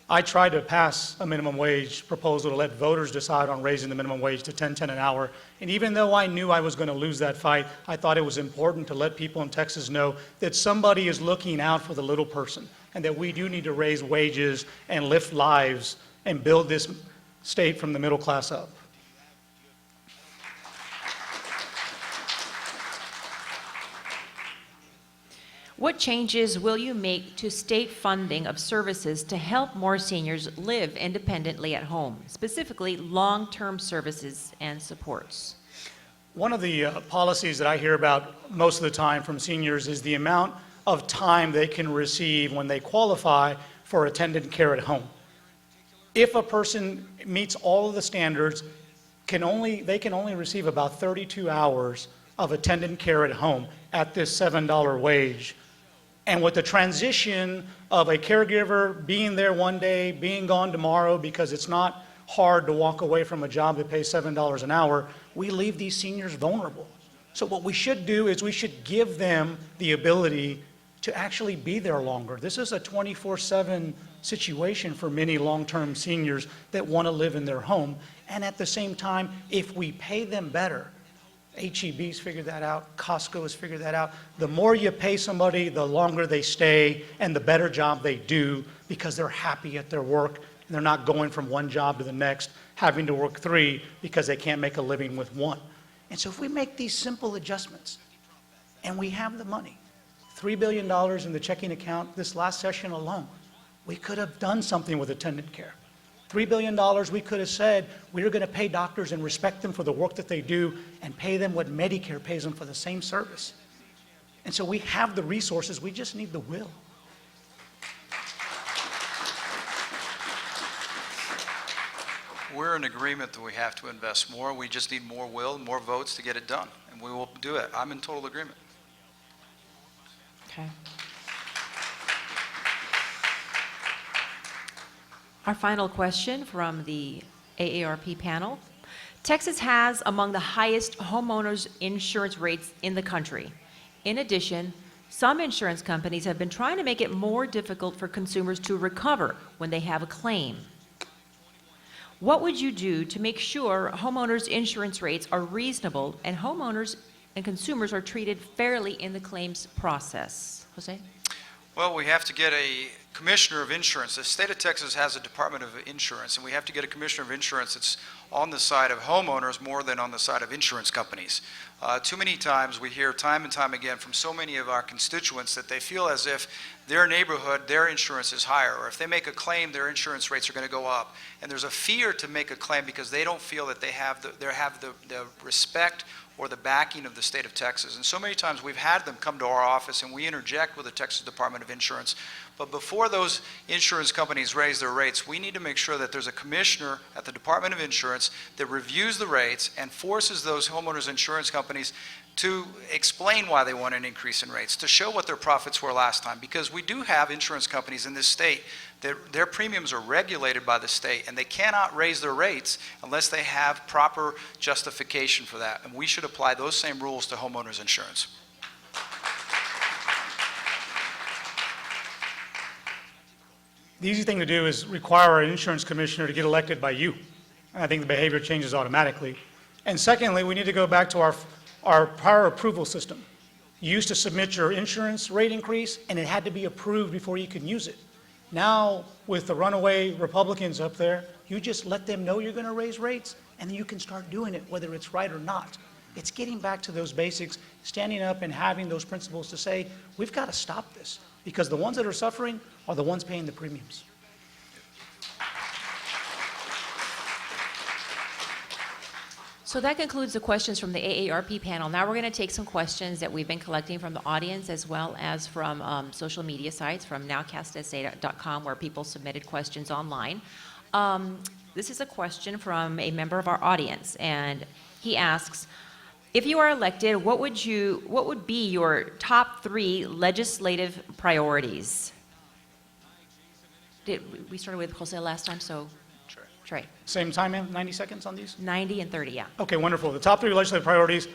I tried to pass a minimum wage proposal to let voters decide on raising the minimum wage to $10.10 an hour. And even though I knew I was going to lose that fight, I thought it was important to let people in Texas know that somebody is looking out for the little person and that we do need to raise wages and lift lives and build this state from the middle class up. What changes will you make to state funding of services to help more seniors live independently at home, specifically long-term services and supports? One of the policies that I hear about most of the time from seniors is the amount of time they can receive when they qualify for attendant care at home. If a person meets all of the standards, they can only receive about 32 hours of attendant care at home at this $7 wage. And with the transition of a caregiver being there one day, being gone tomorrow, because it's not hard to walk away from a job that pays $7 an hour, we leave these seniors vulnerable. So what we should do is we should give them the ability to actually be there longer. This is a 24/7 situation for many long-term seniors that want to live in their home. And at the same time, if we pay them better, HEB's figured that out, Costco has figured that out. The more you pay somebody, the longer they stay and the better job they do because they're happy at their work and they're not going from one job to the next, having to work 3 because they can't make a living with 1. And so if we make these simple adjustments and we have the money, $3 billion in the checking account this last session alone, we could have done something with attendant care. $3 billion, we could have said, we're going to pay doctors and respect them for the work that they do and pay them what Medicare pays them for the same service. And so we have the resources, we just need the will. We're in agreement that we have to invest more. We just need more will, more votes to get it done, and we will do it. I'm in total agreement. Okay. Our final question from the AARP panel. Texas has among the highest homeowners insurance rates in the country. In addition, some insurance companies have been trying to make it more difficult for consumers to recover when they have a claim. What would you do to make sure homeowners insurance rates are reasonable and homeowners and consumers are treated fairly in the claims process? Jose? Well, we have to get a commissioner of insurance. The state of Texas has a Department of Insurance, and we have to get a commissioner of insurance that's on the side of homeowners more than on the side of insurance companies. Too many times we hear time and time again from so many of our constituents that they feel as if their neighborhood, their insurance is higher, or if they make a claim, their insurance rates are going to go up. And there's a fear to make a claim because they don't feel that they have the respect or the backing of the state of Texas. And so many times we've had them come to our office and we interject with the Texas Department of Insurance. But before those insurance companies raise their rates, we need to make sure that there's a commissioner at the Department of Insurance that reviews the rates and forces those homeowners insurance companies to explain why they want an increase in rates, to show what their profits were last time. Because we do have insurance companies in this state that their premiums are regulated by the state and they cannot raise their rates unless they have proper justification for that. And we should apply those same rules to homeowners insurance. The easy thing to do is require an insurance commissioner to get elected by you. And I think the behavior changes automatically. And secondly, we need to go back to our prior approval system. You used to submit your insurance rate increase, and it had to be approved before you could use it. Now, with the runaway Republicans up there, you just let them know you're going to raise rates, and then you can start doing it, whether it's right or not. It's getting back to those basics, standing up and having those principles to say, we've got to stop this, because the ones that are suffering are the ones paying the premiums. So that concludes the questions from the AARP panel. Now we're going to take some questions that we've been collecting from the audience as well as from social media sites, from NOWCastSA.com, where people submitted questions online. This is a question from a member of our audience, and he asks, if you are elected, what would be your top 3 legislative priorities? We started with Jose last time, so Trey. Same time, ma'am? 90 seconds on these? 90 and 30, yeah. Okay, wonderful. The top 3 legislative priorities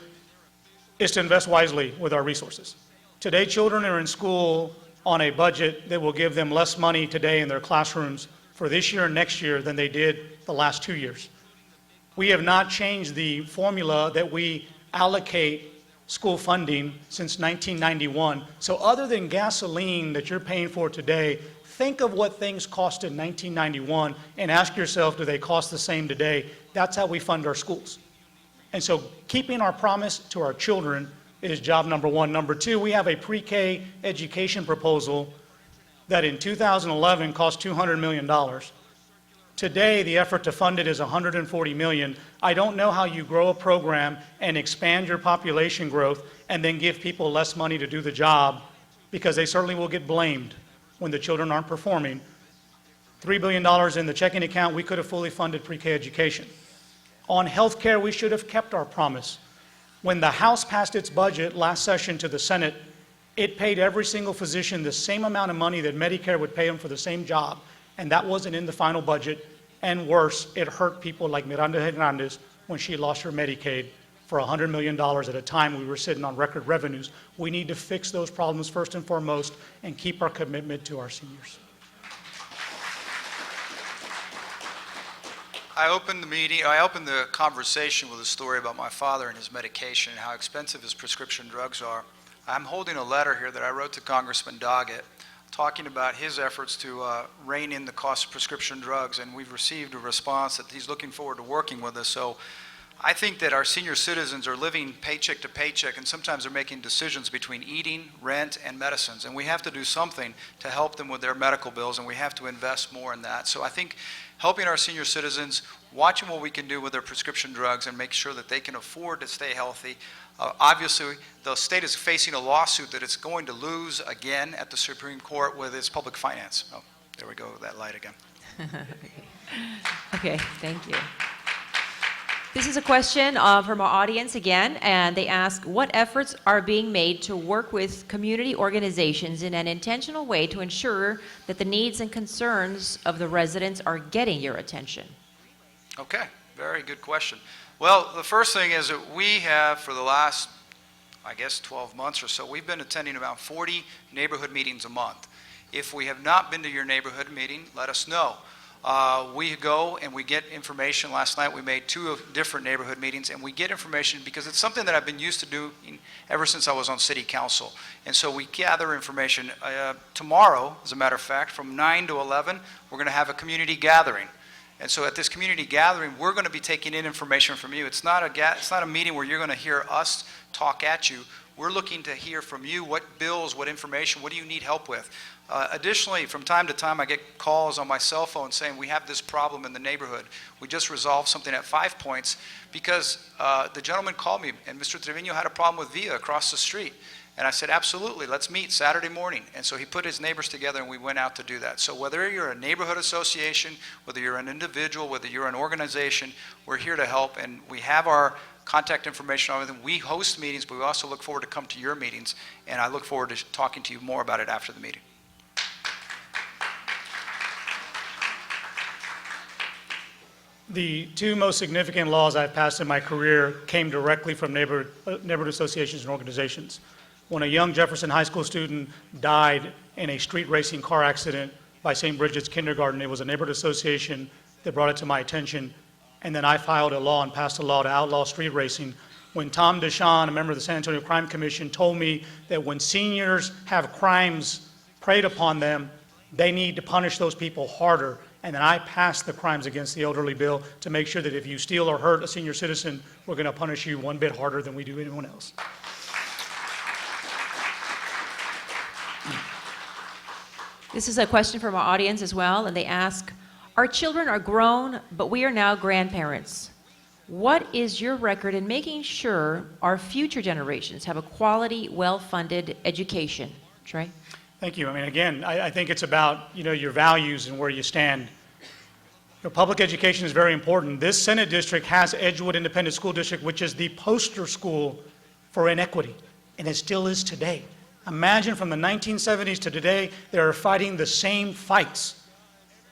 is to invest wisely with our resources. Today, children are in school on a budget that will give them less money today in their classrooms for this year and next year than they did the last 2 years. We have not changed the formula that we allocate school funding since 1991. So other than gasoline that you're paying for today, think of what things cost in 1991 and ask yourself, do they cost the same today? That's how we fund our schools. And so keeping our promise to our children is job number one. Number two, we have a pre-K education proposal that in 2011 cost $200 million. Today, the effort to fund it is $140 million. I don't know how you grow a program and expand your population growth and then give people less money to do the job, because they certainly will get blamed when the children aren't performing. $3 billion in the checking account, we could have fully funded pre-K education. On health care, we should have kept our promise. When the House passed its budget last session to the Senate, it paid every single physician the same amount of money that Medicare would pay them for the same job, and that wasn't in the final budget. And worse, it hurt people like Miranda Hernandez when she lost her Medicaid for $100 million at a time we were sitting on record revenues. We need to fix those problems first and foremost and keep our commitment to our seniors. I opened the conversation with a story about my father and his medication and how expensive his prescription drugs are. I'm holding a letter here that I wrote to Congressman Doggett talking about his efforts to rein in the cost of prescription drugs, and we've received a response that he's looking forward to working with us. So I think that our senior citizens are living paycheck to paycheck, and sometimes they're making decisions between eating, rent, and medicines, and we have to do something to help them with their medical bills, and we have to invest more in that. So I think helping our senior citizens, watching what we can do with their prescription drugs and make sure that they can afford to stay healthy. Obviously, the state is facing a lawsuit that it's going to lose again at the Supreme Court with its public finance. Oh, there we go, that light again. Okay, thank you. This is a question from our audience again, and they ask, what efforts are being made to work with community organizations in an intentional way to ensure that the needs and concerns of the residents are getting your attention? Okay, very good question. Well, the first thing is that we have, for the last, I guess, 12 months or so, we've been attending about 40 neighborhood meetings a month. If we have not been to your neighborhood meeting, let us know. We go and we get information. Last night we made 2 different neighborhood meetings, and we get information because it's something that I've been used to doing ever since I was on city council. And so we gather information. Tomorrow, as a matter of fact, from 9 to 11, we're going to have a community gathering. And so at this community gathering, we're going to be taking in information from you. It's not a meeting where you're going to hear us talk at you. We're looking to hear from you what bills, what information, what do you need help with? Additionally, from time to time, I get calls on my cell phone saying we have this problem in the neighborhood. We just resolved something at 5 Points because the gentleman called me, and Mr. Trevino had a problem with Villa across the street. And I said, absolutely, let's meet Saturday morning. And so he put his neighbors together and we went out to do that. So whether you're a neighborhood association, whether you're an individual, whether you're an organization, we're here to help, and we have our contact information on everything. We host meetings, but we also look forward to come to your meetings, and I look forward to talking to you more about it after the meeting. The 2 most significant laws I've passed in my career came directly from neighborhood associations and organizations. When a young Jefferson High School student died in a street racing car accident by St. Bridget's Kindergarten, it was a neighborhood association that brought it to my attention, and then I filed a law and passed a law to outlaw street racing. When Tom Deshawn, a member of the San Antonio Crime Commission, told me that when seniors have crimes preyed upon them, they need to punish those people harder. And then I passed the Crimes Against the Elderly bill to make sure that if you steal or hurt a senior citizen, we're going to punish you 1 bit harder than we do anyone else. This is a question from our audience as well, and they ask, our children are grown, but we are now grandparents. What is your record in making sure our future generations have a quality, well-funded education? Trey? Thank you. I mean, again, I think it's about, your values and where you stand. Public education is very important. This Senate district has Edgewood Independent School District, which is the poster school for inequity, and it still is today. Imagine from the 1970s to today, they are fighting the same fights.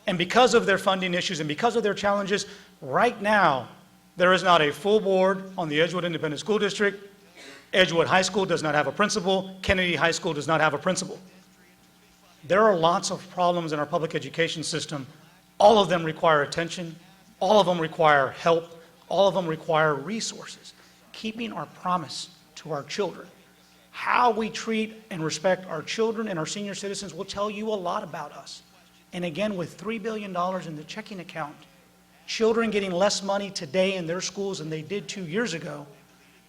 And because of their funding issues and because of their challenges, right now, there is not a full board on the Edgewood Independent School District. Edgewood High School does not have a principal. Kennedy High School does not have a principal. There are lots of problems in our public education system, All of them require attention. All of them require help. All of them require resources. Keeping our promise to our children. How we treat and respect our children and our senior citizens will tell you a lot about us. And again, with $3 billion in the checking account, children getting less money today in their schools than they did 2 years ago,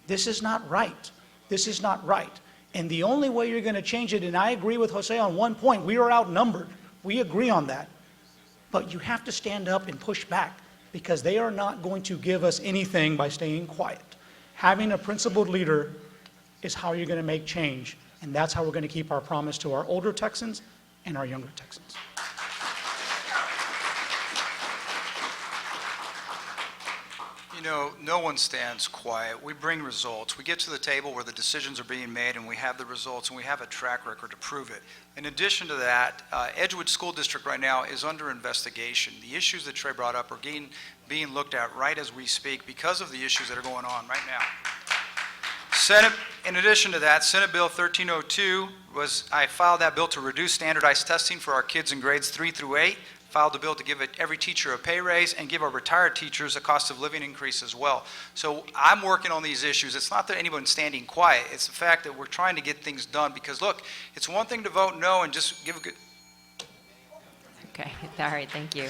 this is not right. This is not right. And the only way you're going to change it, and I agree with Jose on one point, we are outnumbered. We agree on that. But you have to stand up and push back because they are not going to give us anything by staying quiet. Having a principled leader is how you're going to make change, and that's how we're going to keep our promise to our older Texans and our younger Texans. You know, no one stands quiet. We bring results. We get to the table where the decisions are being made and we have the results and we have a track record to prove it. In addition to that, Edgewood School District right now is under investigation. The issues that Trey brought up are being looked at right as we speak because of the issues that are going on right now. In addition to that, Senate Bill 1302 I filed that bill to reduce standardized testing for our kids in grades 3 through 8. Filed a bill to give every teacher a pay raise and give our retired teachers a cost of living increase as well. So I'm working on these issues. It's not that anyone's standing quiet. It's the fact that we're trying to get things done because, look, it's one thing to vote no and just give a good... Okay, all right, thank you.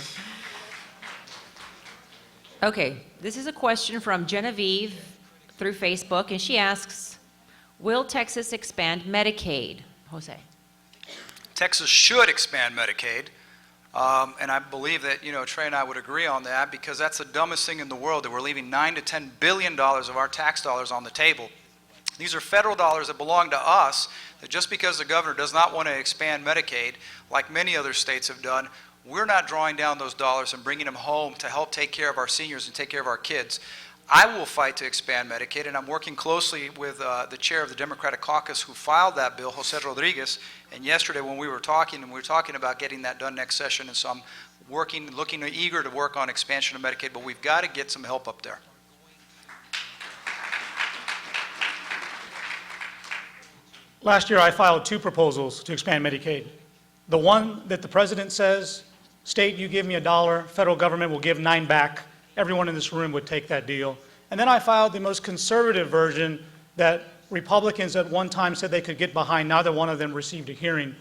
Okay, this is a question from Genevieve through Facebook, and she asks, will Texas expand Medicaid? Jose. Texas should expand Medicaid. And I believe that, Trey and I would agree on that because that's the dumbest thing in the world, that we're leaving $9 to $10 billion of our tax dollars on the table. These are federal dollars that belong to us, that just because the governor does not want to expand Medicaid, like many other states have done, we're not drawing down those dollars and bringing them home to help take care of our seniors and take care of our kids. I will fight to expand Medicaid, and I'm working closely with the chair of the Democratic caucus who filed that bill, Jose Rodriguez, and yesterday when we were talking about getting that done next session, and so I'm eager to work on expansion of Medicaid, but we've got to get some help up there. Last year, I filed 2 proposals to expand Medicaid. The one that the president says, state, you give me $1, federal government will give 9 back. Everyone in this room would take that deal. And then I filed the most conservative version that Republicans at one time said they could get behind. Neither one of them received a hearing.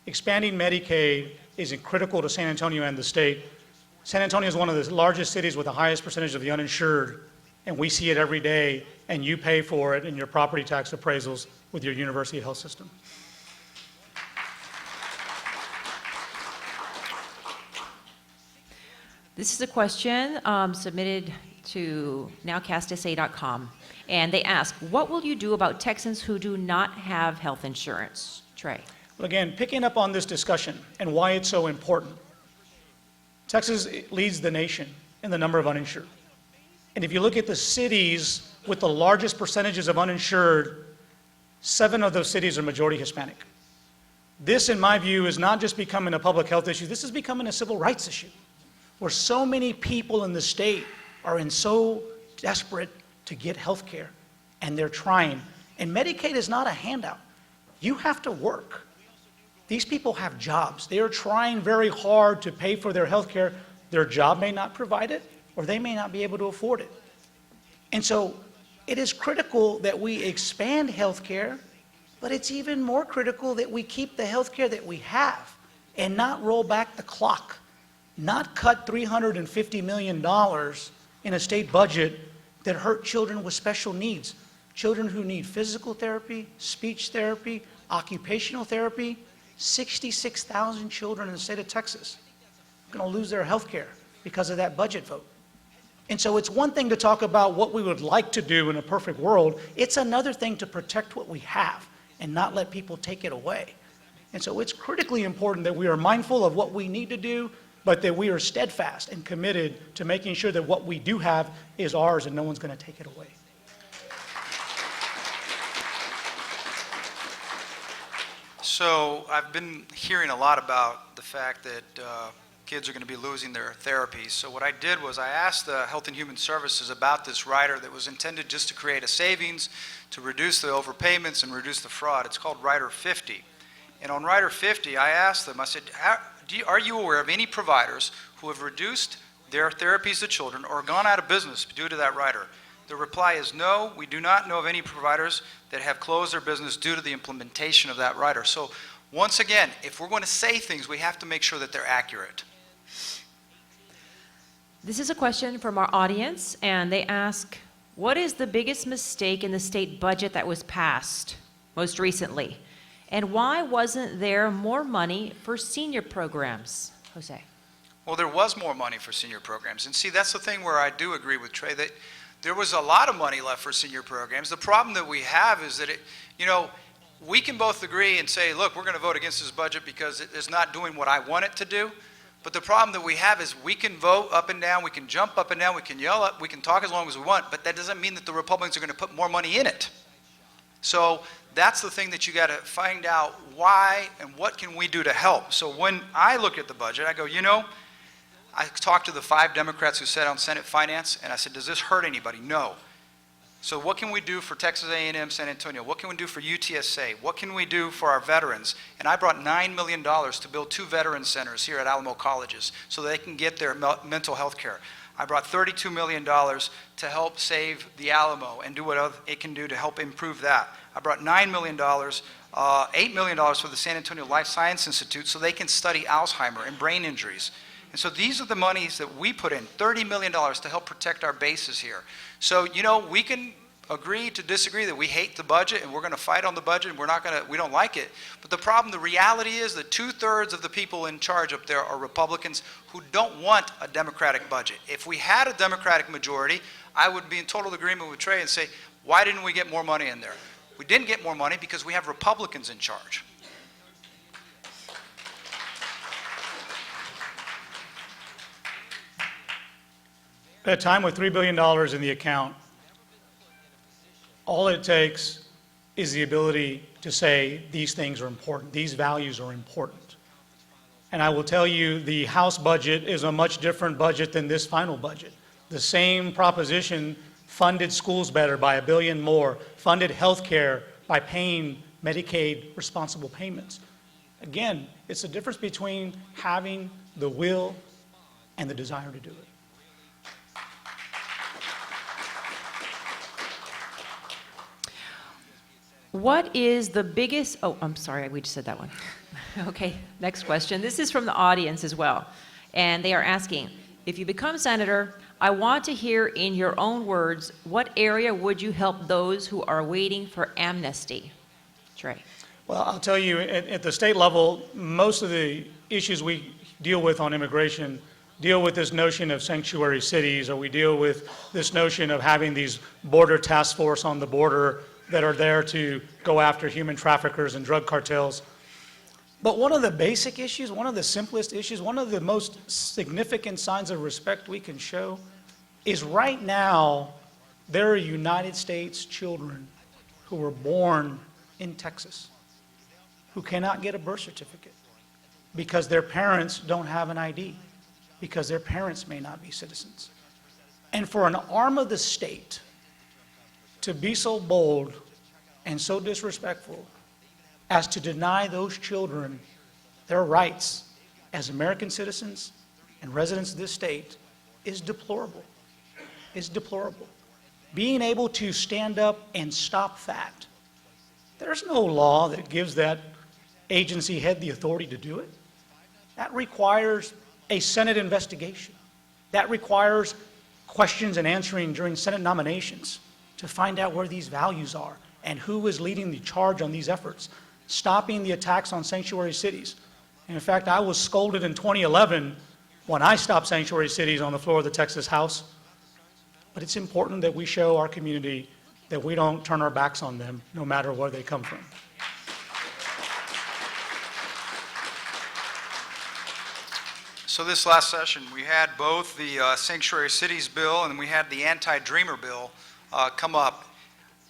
Expanding Medicaid is critical to San Antonio and the state. San Antonio is one of the largest cities with the highest percentage of the uninsured, and we see it every day, and you pay for it in your property tax appraisals with your university health system. This is a question submitted to NOWCastSA.com, and they ask, what will you do about Texans who do not have health insurance? Trey. Well, again, picking up on this discussion and why it's so important, Texas leads the nation in the number of uninsured. And if you look at the cities with the largest percentages of uninsured, 7 of those cities are majority Hispanic. This, in my view, is not just becoming a public health issue, this is becoming a civil rights issue, where so many people in the state are so desperate to get health care, and they're trying. And Medicaid is not a handout. You have to work. These people have jobs. They are trying very hard to pay for their health care. Their job may not provide it, or they may not be able to afford it. And so it is critical that we expand health care, but it's even more critical that we keep the health care that we have and not roll back the clock. Not cut $350 million in a state budget that hurt children with special needs. Children who need physical therapy, speech therapy, occupational therapy. 66,000 children in the state of Texas are going to lose their health care because of that budget vote. And so it's one thing to talk about what we would like to do in a perfect world. It's another thing to protect what we have and not let people take it away. And so it's critically important that we are mindful of what we need to do, but that we are steadfast and committed to making sure that what we do have is ours and no one's going to take it away. So I've been hearing a lot about the fact that kids are going to be losing their therapies. So what I did was I asked the Health and Human Services about this rider that was intended just to create a savings, to reduce the overpayments and reduce the fraud. It's called Rider 50. And on Rider 50, I asked them, I said, Are you aware of any providers who have reduced their therapies to children or gone out of business due to that rider? The reply is no, we do not know of any providers that have closed their business due to the implementation of that rider. So once again, if we're going to say things, we have to make sure that they're accurate. This is a question from our audience, and they ask, what is the biggest mistake in the state budget that was passed most recently? And why wasn't there more money for senior programs? Jose. Well, there was more money for senior programs. And see, that's the thing where I do agree with Trey, that there was a lot of money left for senior programs. The problem that we have is that, we can both agree and say, look, we're going to vote against this budget because it is not doing what I want it to do. But the problem that we have is we can vote up and down, we can jump up and down, we can yell up, we can talk as long as we want, but that doesn't mean that the Republicans are going to put more money in it. So that's the thing that you got to find out, why and what can we do to help. So when I look at the budget, I go, I talked to the 5 Democrats who sat on Senate Finance, and I said, does this hurt anybody? No. So what can we do for Texas A&M San Antonio? What can we do for UTSA? What can we do for our veterans? And I brought $9 million to build 2 veteran centers here at Alamo Colleges so they can get their mental health care. I brought $32 million to help save the Alamo and do what it can do to help improve that. I brought $9 million, $8 million for the San Antonio Life Science Institute so they can study Alzheimer and brain injuries. And so these are the monies that we put in, $30 million to help protect our bases here. So, we can agree to disagree that we hate the budget and we're going to fight on the budget and we don't like it. But the reality is that 2/3 of the people in charge up there are Republicans who don't want a Democratic budget. If we had a Democratic majority, I would be in total agreement with Trey and say, why didn't we get more money in there? We didn't get more money because we have Republicans in charge. At a time with $3 billion in the account, all it takes is the ability to say these things are important, these values are important. And I will tell you, the House budget is a much different budget than this final budget. The same proposition funded schools better by $1 billion more, funded health care by paying Medicaid responsible payments. Again, it's the difference between having the will and the desire to do it. What is the biggest, I'm sorry, we just said that one. Okay, next question. This is from the audience as well. And they are asking, if you become senator, I want to hear in your own words, what area would you help those who are waiting for amnesty? Trey. Well, I'll tell you, at the state level, most of the issues we deal with on immigration deal with this notion of sanctuary cities, or we deal with this notion of having these border task force on the border that are there to go after human traffickers and drug cartels. But one of the basic issues, one of the simplest issues, one of the most significant signs of respect we can show is right now there are United States children who were born in Texas who cannot get a birth certificate because their parents don't have an ID, because their parents may not be citizens. And for an arm of the state to be so bold and so disrespectful as to deny those children their rights as American citizens and residents of this state is deplorable. It's deplorable. Being able to stand up and stop that, there's no law that gives that agency head the authority to do it. That requires a Senate investigation. That requires questions and answering during Senate nominations to find out where these values are and who is leading the charge on these efforts, stopping the attacks on sanctuary cities. And in fact, I was scolded in 2011 when I stopped sanctuary cities on the floor of the Texas House. But it's important that we show our community that we don't turn our backs on them, no matter where they come from. So this last session, we had both the Sanctuary Cities bill and we had the Anti-Dreamer bill come up.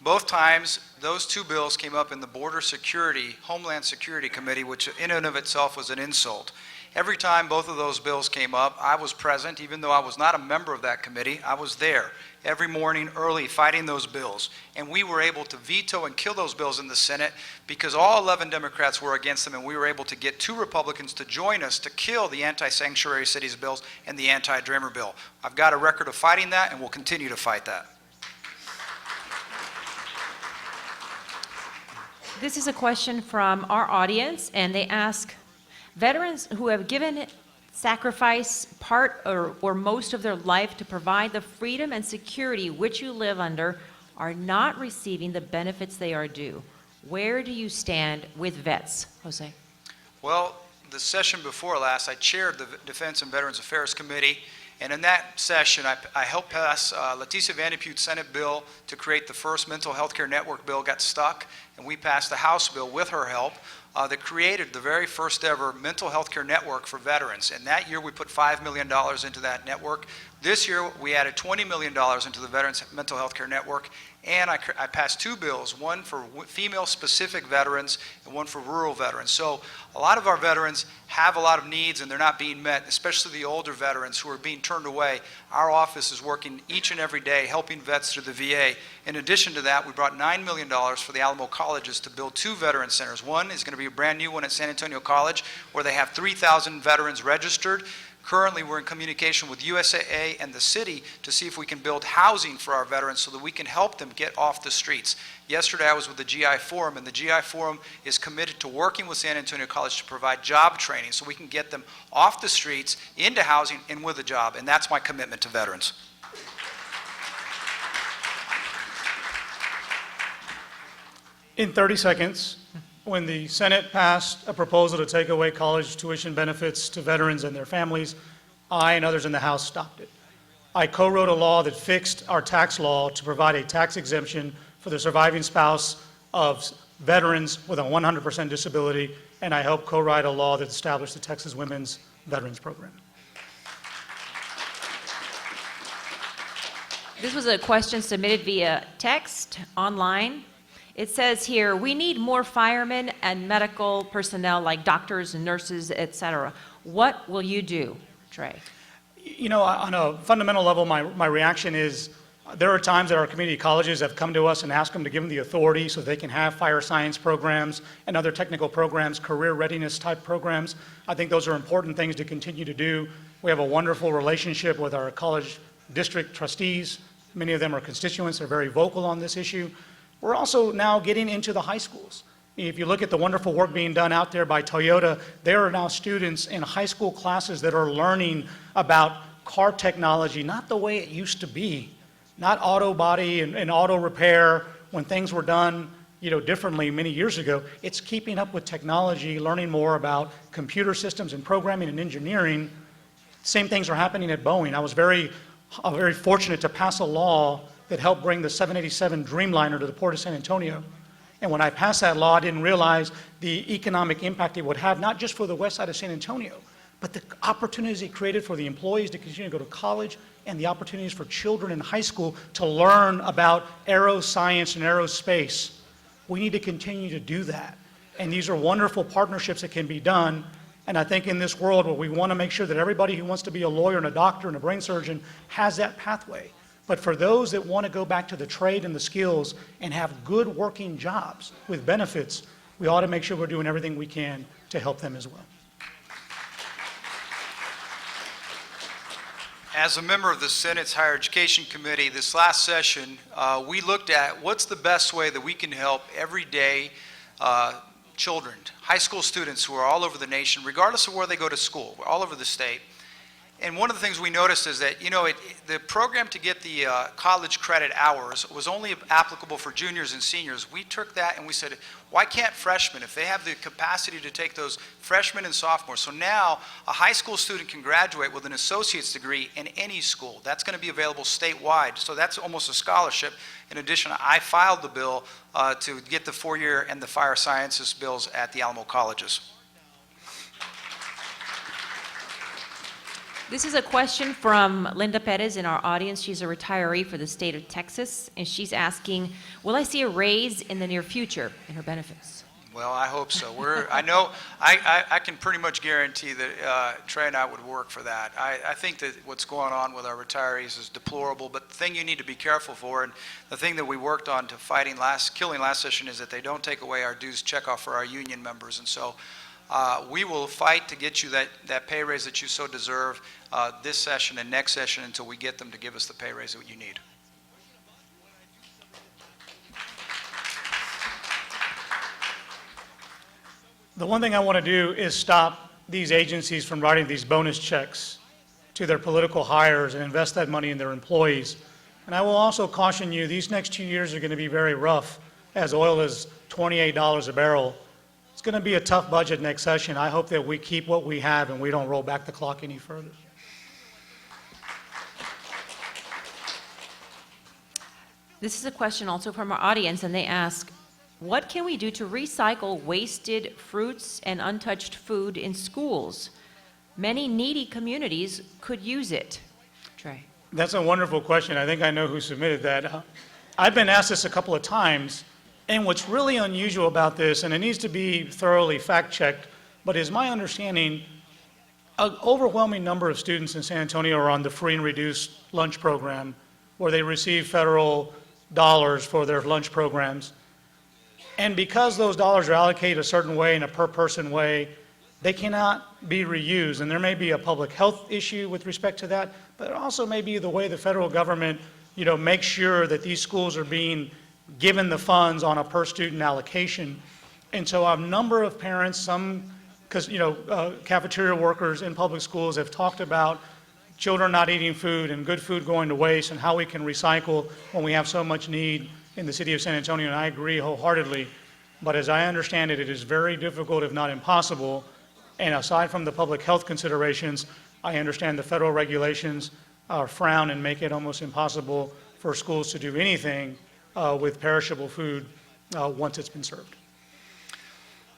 Both times, those two bills came up in the Border Security, Homeland Security Committee, which in and of itself was an insult. Every time both of those bills came up, I was present, even though I was not a member of that committee. I was there every morning early fighting those bills. And we were able to veto and kill those bills in the Senate because all 11 Democrats were against them, and we were able to get 2 Republicans to join us to kill the anti-sanctuary cities bills and the anti-Dreamer bill. I've got a record of fighting that, and we'll continue to fight that. This is a question from our audience, and they ask, veterans who have given sacrifice part or most of their life to provide the freedom and security which you live under are not receiving the benefits they are due. Where do you stand with vets? Jose. Well, the session before last, I chaired the Defense and Veterans Affairs Committee, and in that session, I helped pass Leticia Van de Pute's Senate bill to create the first mental health care network bill. Got stuck, and we passed the House bill with her help that created the very first ever mental health care network for veterans. And that year, we put $5 million into that network. This year, we added $20 million into the Veterans Mental Health Care Network, and I passed 2 bills, one for female-specific veterans and one for rural veterans. So a lot of our veterans have a lot of needs and they're not being met, especially the older veterans who are being turned away. Our office is working each and every day helping vets through the VA. In addition to that, we brought $9 million for the Alamo colleges to build 2 veteran centers. One is going to be a brand new one at San Antonio College where they have 3,000 veterans registered. Currently, we're in communication with USAA and the city to see if we can build housing for our veterans so that we can help them get off the streets. Yesterday, I was with the GI Forum, and the GI Forum is committed to working with San Antonio College to provide job training so we can get them off the streets, into housing, and with a job. And that's my commitment to veterans. In 30 seconds, when the Senate passed a proposal to take away college tuition benefits to veterans and their families, I and others in the House stopped it. I co-wrote a law that fixed our tax law to provide a tax exemption for the surviving spouse of veterans with a 100% disability, and I helped co-write a law that established the Texas Women's Veterans Program. This was a question submitted via text online. It says here, we need more firemen and medical personnel like doctors and nurses, et cetera. What will you do, Trey? You know, on a fundamental level, my reaction is there are times that our community colleges have come to us and asked them to give them the authority so they can have fire science programs and other technical programs, career readiness type programs. I think those are important things to continue to do. We have a wonderful relationship with our college district trustees. Many of them are constituents. They're very vocal on this issue. We're also now getting into the high schools. If you look at the wonderful work being done out there by Toyota, there are now students in high school classes that are learning about car technology, not the way it used to be, not auto body and auto repair when things were done, differently many years ago. It's keeping up with technology, learning more about computer systems and programming and engineering. Same things are happening at Boeing. I was very fortunate to pass a law that helped bring the 787 Dreamliner to the Port of San Antonio. And when I passed that law, I didn't realize the economic impact it would have, not just for the west side of San Antonio, but the opportunities it created for the employees to continue to go to college and the opportunities for children in high school to learn about aeroscience and aerospace. We need to continue to do that. And these are wonderful partnerships that can be done. And I think in this world where we want to make sure that everybody who wants to be a lawyer and a doctor and a brain surgeon has that pathway. But for those that want to go back to the trade and the skills and have good working jobs with benefits, we ought to make sure we're doing everything we can to help them as well. As a member of the Senate's Higher Education Committee, this last session, we looked at what's the best way that we can help everyday children, high school students who are all over the nation, regardless of where they go to school, all over the state. And one of the things we noticed is that, the program to get the college credit hours was only applicable for juniors and seniors. We took that and we said, why can't freshmen, if they have the capacity to take those freshmen and sophomores? So now a high school student can graduate with an associate's degree in any school. That's going to be available statewide. So that's almost a scholarship. In addition, I filed the bill to get the 4-year and the fire sciences bills at the Alamo colleges. This is a question from Linda Perez in our audience. She's a retiree for the state of Texas, and she's asking, will I see a raise in the near future in her benefits? Well, I hope so. I know, I can pretty much guarantee that Trey and I would work for that. I think that what's going on with our retirees is deplorable, but the thing you need to be careful for, and the thing that we worked on to killing last session, is that they don't take away our dues checkoff for our union members. And so we will fight to get you that pay raise that you so deserve this session and next session until we get them to give us the pay raise that you need. The one thing I want to do is stop these agencies from writing these bonus checks to their political hires and invest that money in their employees. And I will also caution you, these next 2 years are going to be very rough as oil is $28 a barrel. It's going to be a tough budget next session. I hope that we keep what we have and we don't roll back the clock any further. This is a question also from our audience, and they ask, what can we do to recycle wasted fruits and untouched food in schools? Many needy communities could use it. Trey. That's a wonderful question. I think I know who submitted that. I've been asked this a couple of times, and what's really unusual about this, and it needs to be thoroughly fact-checked, but is my understanding, an overwhelming number of students in San Antonio are on the free and reduced lunch program, where they receive federal dollars for their lunch programs. And because those dollars are allocated a certain way, in a per-person way, they cannot be reused. And there may be a public health issue with respect to that, but it also may be the way the federal government, makes sure that these schools are being given the funds on a per-student allocation. And so a number of parents, because cafeteria workers in public schools have talked about children not eating food and good food going to waste and how we can recycle when we have so much need in the city of San Antonio, and I agree wholeheartedly. But as I understand it, it is very difficult, if not impossible. And aside from the public health considerations, I understand the federal regulations frown and make it almost impossible for schools to do anything with perishable food once it's been served.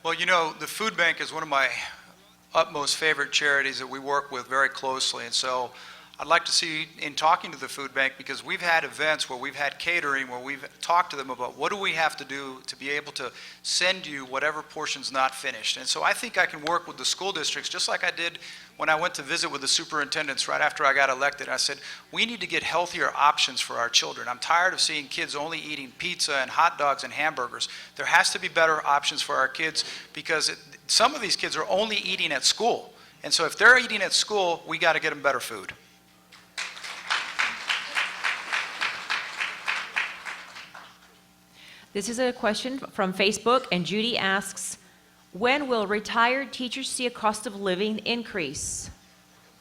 Well, the food bank is one of my utmost favorite charities that we work with very closely. And so I'd like to see, in talking to the food bank, because we've had events where we've had catering, where we've talked to them about what do we have to do to be able to send you whatever portion's not finished. And so I think I can work with the school districts, just like I did when I went to visit with the superintendents right after I got elected. I said, we need to get healthier options for our children. I'm tired of seeing kids only eating pizza and hot dogs and hamburgers. There has to be better options for our kids, because some of these kids are only eating at school. And so if they're eating at school, we got to get them better food. This is a question from Facebook, and Judy asks, when will retired teachers see a cost of living increase?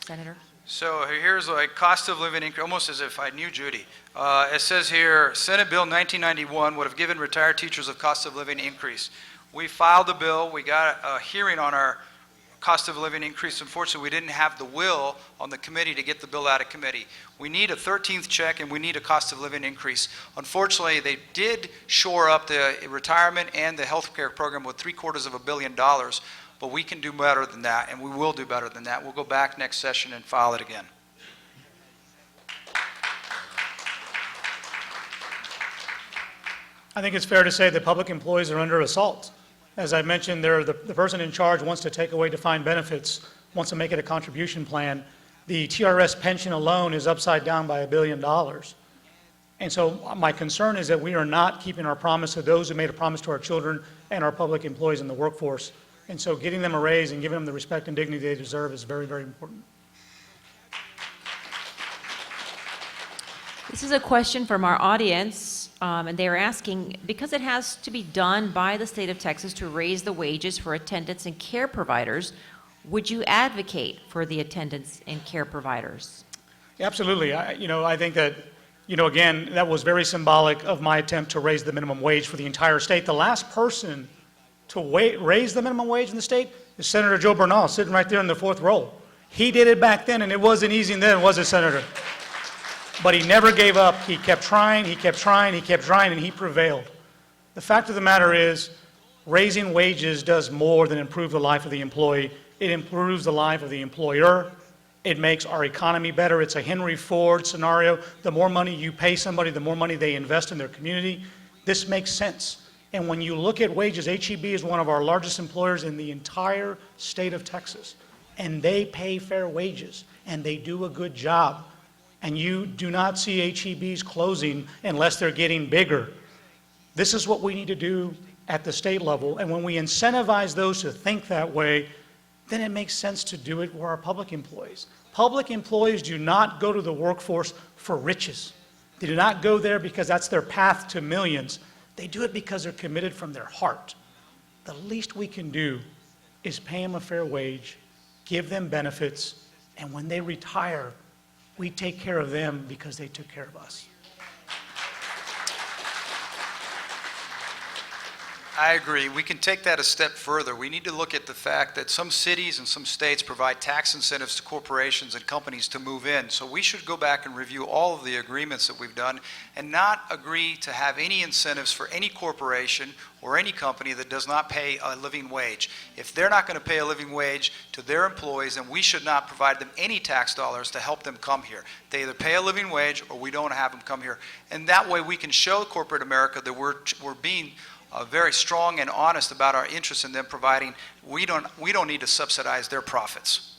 Senator? So here's like cost of living increase, almost as if I knew Judy. It says here, Senate Bill 1991 would have given retired teachers a cost of living increase. We filed the bill, we got a hearing on our cost of living increase. Unfortunately, we didn't have the will on the committee to get the bill out of committee. We need a 13th check, and we need a cost of living increase. Unfortunately, they did shore up the retirement and the health care program with $750 million, but we can do better than that, and we will do better than that. We'll go back next session and file it again. I think it's fair to say that public employees are under assault. As I mentioned, the person in charge wants to take away defined benefits, wants to make it a contribution plan. The TRS pension alone is upside down by $1 billion. And so my concern is that we are not keeping our promise to those who made a promise to our children and our public employees in the workforce. And so getting them a raise and giving them the respect and dignity they deserve is very, very important. This is a question from our audience, and they are asking, because it has to be done by the state of Texas to raise the wages for attendants and care providers, would you advocate for the attendants and care providers? Absolutely. I think that, again, that was very symbolic of my attempt to raise the minimum wage for the entire state. The last person to raise the minimum wage in the state is Senator Joe Bernal, sitting right there in the fourth row. He did it back then, and it wasn't easy then, was it, Senator? But he never gave up. He kept trying, he kept trying, he kept trying, and he prevailed. The fact of the matter is, raising wages does more than improve the life of the employee. It improves the life of the employer. It makes our economy better. It's a Henry Ford scenario. The more money you pay somebody, the more money they invest in their community. This makes sense. And when you look at wages, HEB is one of our largest employers in the entire state of Texas. And they pay fair wages, and they do a good job. And you do not see HEBs closing unless they're getting bigger. This is what we need to do at the state level. And when we incentivize those to think that way, then it makes sense to do it for our public employees. Public employees do not go to the workforce for riches. They do not go there because that's their path to millions. They do it because they're committed from their heart. The least we can do is pay them a fair wage, give them benefits, and when they retire, we take care of them because they took care of us. I agree. We can take that a step further. We need to look at the fact that some cities and some states provide tax incentives to corporations and companies to move in. So we should go back and review all of the agreements that we've done and not agree to have any incentives for any corporation or any company that does not pay a living wage. If they're not going to pay a living wage to their employees, then we should not provide them any tax dollars to help them come here. They either pay a living wage or we don't have them come here. And that way we can show corporate America that we're being very strong and honest about our interest in them providing. We don't need to subsidize their profits.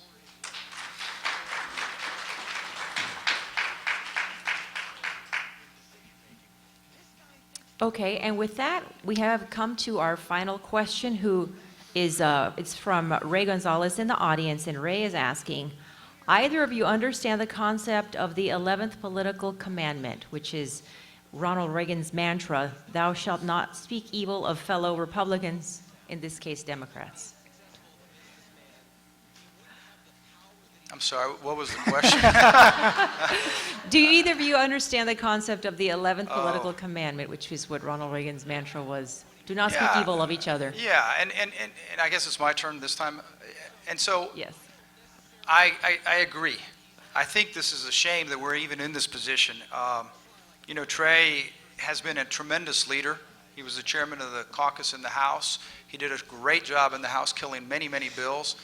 Okay, and with that, we have come to our final question, who is, it's from Ray Gonzalez in the audience, and Ray is asking, either of you understand the concept of the 11th political commandment, which is Ronald Reagan's mantra, thou shalt not speak evil of fellow Republicans, in this case, Democrats? I'm sorry, what was the question? Do either of you understand the concept of the 11th political commandment, which is what Ronald Reagan's mantra was? Do not speak evil of each other. Yeah, and I guess it's my turn this time. And so Yes. I agree. I think this is a shame that we're even in this position. You know, Trey has been a tremendous leader. He was the chairman of the caucus in the House. He did a great job in the House, killing many, many bills.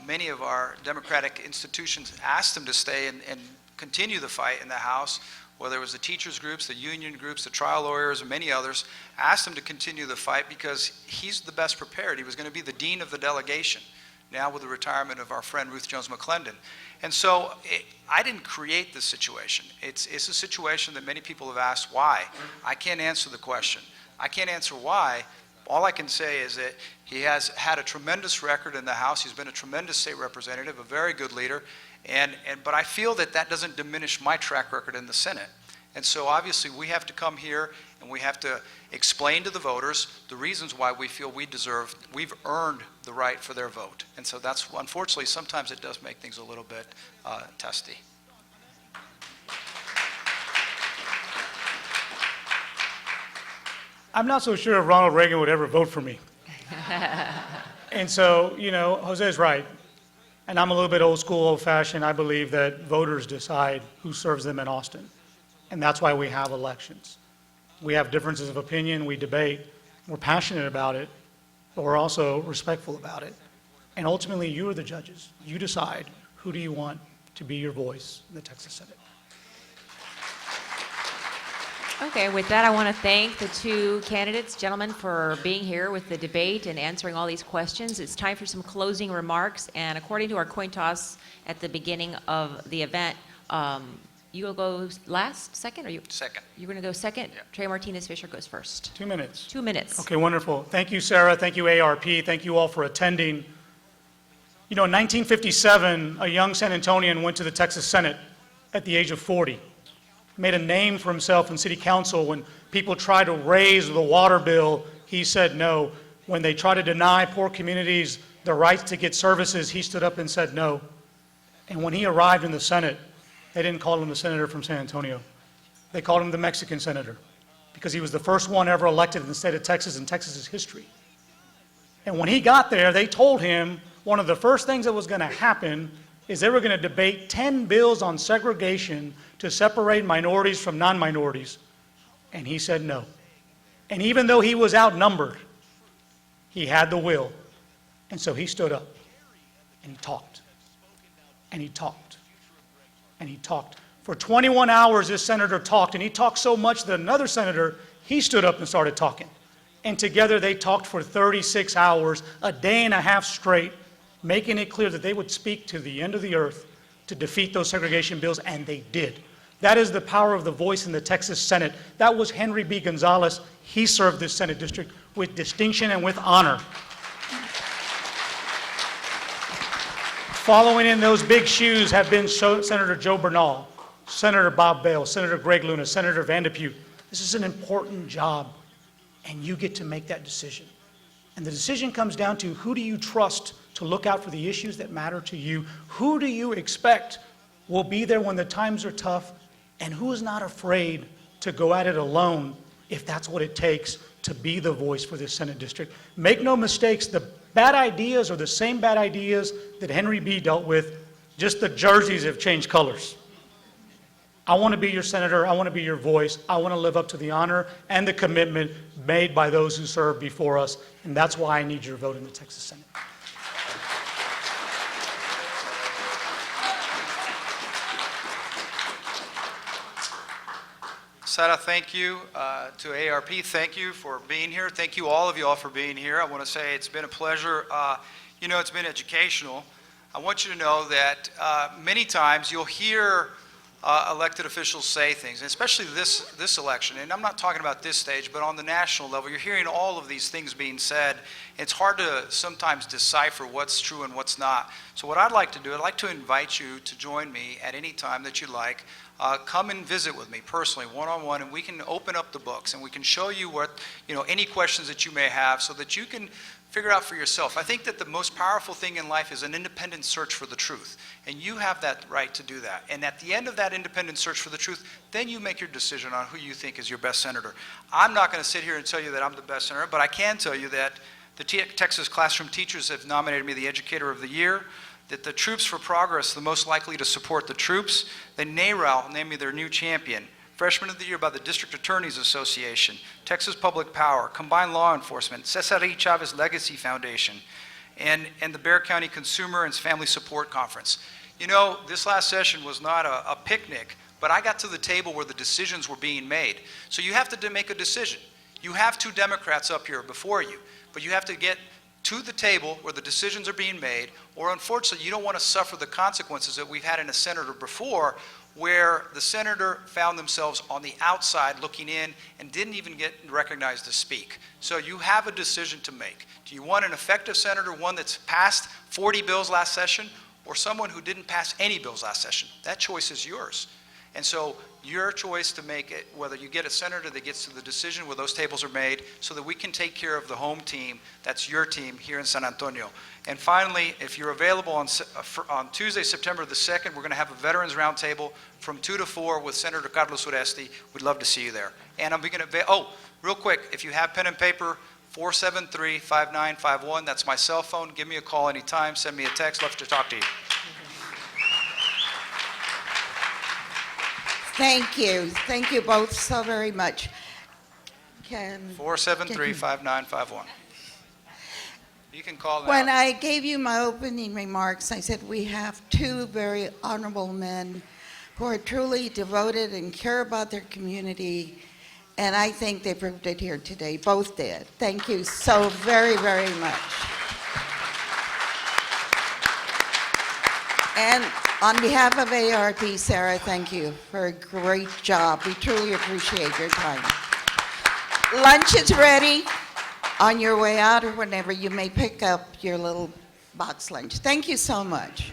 Many of our democratic institutions asked him to stay and continue the fight in the House, whether it was the teachers groups, the union groups, the trial lawyers, and many others, asked him to continue the fight because he's the best prepared. He was going to be the dean of the delegation, now with the retirement of our friend Ruth Jones McClendon. And so I didn't create this situation. It's a situation that many people have asked why. I can't answer the question. I can't answer why. All I can say is that he has had a tremendous record in the House. He's been a tremendous state representative, a very good leader. But I feel that that doesn't diminish my track record in the Senate. And so obviously we have to come here and we have to explain to the voters the reasons why we feel we've earned the right for their vote. And so that's, unfortunately, sometimes it does make things a little bit testy. I'm not so sure if Ronald Reagan would ever vote for me. And so, you know, Jose's right. And I'm a little bit old school, old fashioned. I believe that voters decide who serves them in Austin. And that's why we have elections. We have differences of opinion, we debate, we're passionate about it, but we're also respectful about it. And ultimately, you are the judges. You decide who do you want to be your voice in the Texas Senate. Okay, with that, I want to thank the two candidates, gentlemen, for being here with the debate and answering all these questions. It's time for some closing remarks, and according to our coin toss at the beginning of the event, you will go last, second, or you? Second. You're going to go second? Yeah. Trey Martinez Fischer goes first. 2 minutes. 2 minutes. Okay, wonderful. Thank you, Sarah. Thank you, AARP. Thank you all for attending. You know, in 1957, a young San Antonian went to the Texas Senate at the age of 40. Made a name for himself in city council. When people tried to raise the water bill, he said no. When they tried to deny poor communities the rights to get services, he stood up and said no. And when he arrived in the Senate, they didn't call him the senator from San Antonio. They called him the Mexican senator because he was the first one ever elected in the state of Texas in Texas's history. And when he got there, they told him one of the first things that was going to happen is they were going to debate 10 bills on segregation to separate minorities from non-minorities. And he said no. And even though he was outnumbered, he had the will. And so he stood up and he talked. And he talked. And he talked. For 21 hours, this senator talked. And he talked so much that another senator, he stood up and started talking. And together they talked for 36 hours, a day and a half straight, making it clear that they would speak to the end of the earth to defeat those segregation bills, and they did. That is the power of the voice in the Texas Senate. That was Henry B. Gonzalez. He served this Senate district with distinction and with honor. Following in those big shoes have been Senator Joe Bernal, Senator Bob Bale, Senator Greg Luna, Senator Van de Putte. This is an important job, and you get to make that decision. And the decision comes down to, who do you trust to look out for the issues that matter to you? Who do you expect will be there when the times are tough? And who is not afraid to go at it alone if that's what it takes to be the voice for this Senate district? Make no mistakes, the bad ideas are the same bad ideas that Henry B. dealt with, just the jerseys have changed colors. I want to be your senator. I want to be your voice. I want to live up to the honor and the commitment made by those who served before us, and that's why I need your vote in the Texas Senate. Sarah, thank you. To AARP, thank you for being here. Thank you, all of you all, for being here. I want to say it's been a pleasure. It's been educational. I want you to know that many times you'll hear elected officials say things, and especially this election, and I'm not talking about this stage, but on the national level, you're hearing all of these things being said. It's hard to sometimes decipher what's true and what's not. So what I'd like to do, I'd like to invite you to join me at any time that you like. Come and visit with me personally, one-on-one, and we can open up the books and we can show you what, any questions that you may have so that you can figure out for yourself. I think that the most powerful thing in life is an independent search for the truth, and you have that right to do that. And at the end of that independent search for the truth, then you make your decision on who you think is your best senator. I'm not going to sit here and tell you that I'm the best senator, but I can tell you that the Texas Classroom Teachers have nominated me the Educator of the Year, that the Troops for Progress, the most likely to support the troops, that NARAL named me their new champion, Freshman of the Year by the District Attorneys Association, Texas Public Power, Combined Law Enforcement, Cesar E. Chavez Legacy Foundation, and the Bexar County Consumer and Family Support Conference. This last session was not a picnic, but I got to the table where the decisions were being made. So you have to make a decision. You have two Democrats up here before you, but you have to get to the table where the decisions are being made, or unfortunately, you don't want to suffer the consequences that we've had in a senator before, where the senator found themselves on the outside looking in and didn't even get recognized to speak. So you have a decision to make. Do you want an effective senator, one that's passed 40 bills last session, or someone who didn't pass any bills last session? That choice is yours. And so your choice to make it, whether you get a senator that gets to the decision where those tables are made, so that we can take care of the home team, that's your team here in San Antonio. And finally, if you're available on Tuesday, September the 2nd, we're going to have a Veterans Roundtable from 2 to 4 with Senator Carlos Uresti. We'd love to see you there. And I'm going to, real quick, if you have pen and paper, 473-5951, that's my cell phone. Give me a call anytime, send me a text, love to talk to you. Thank you. Thank you both so very much. 473-5951. You can call now. When I gave you my opening remarks, I said we have two very honorable men who are truly devoted and care about their community, and I think they proved it here today. Both did. Thank you so very, very much. And on behalf of AARP, Sarah, thank you for a great job. We truly appreciate your time. Lunch is ready. On your way out or whenever, you may pick up your little box lunch. Thank you so much.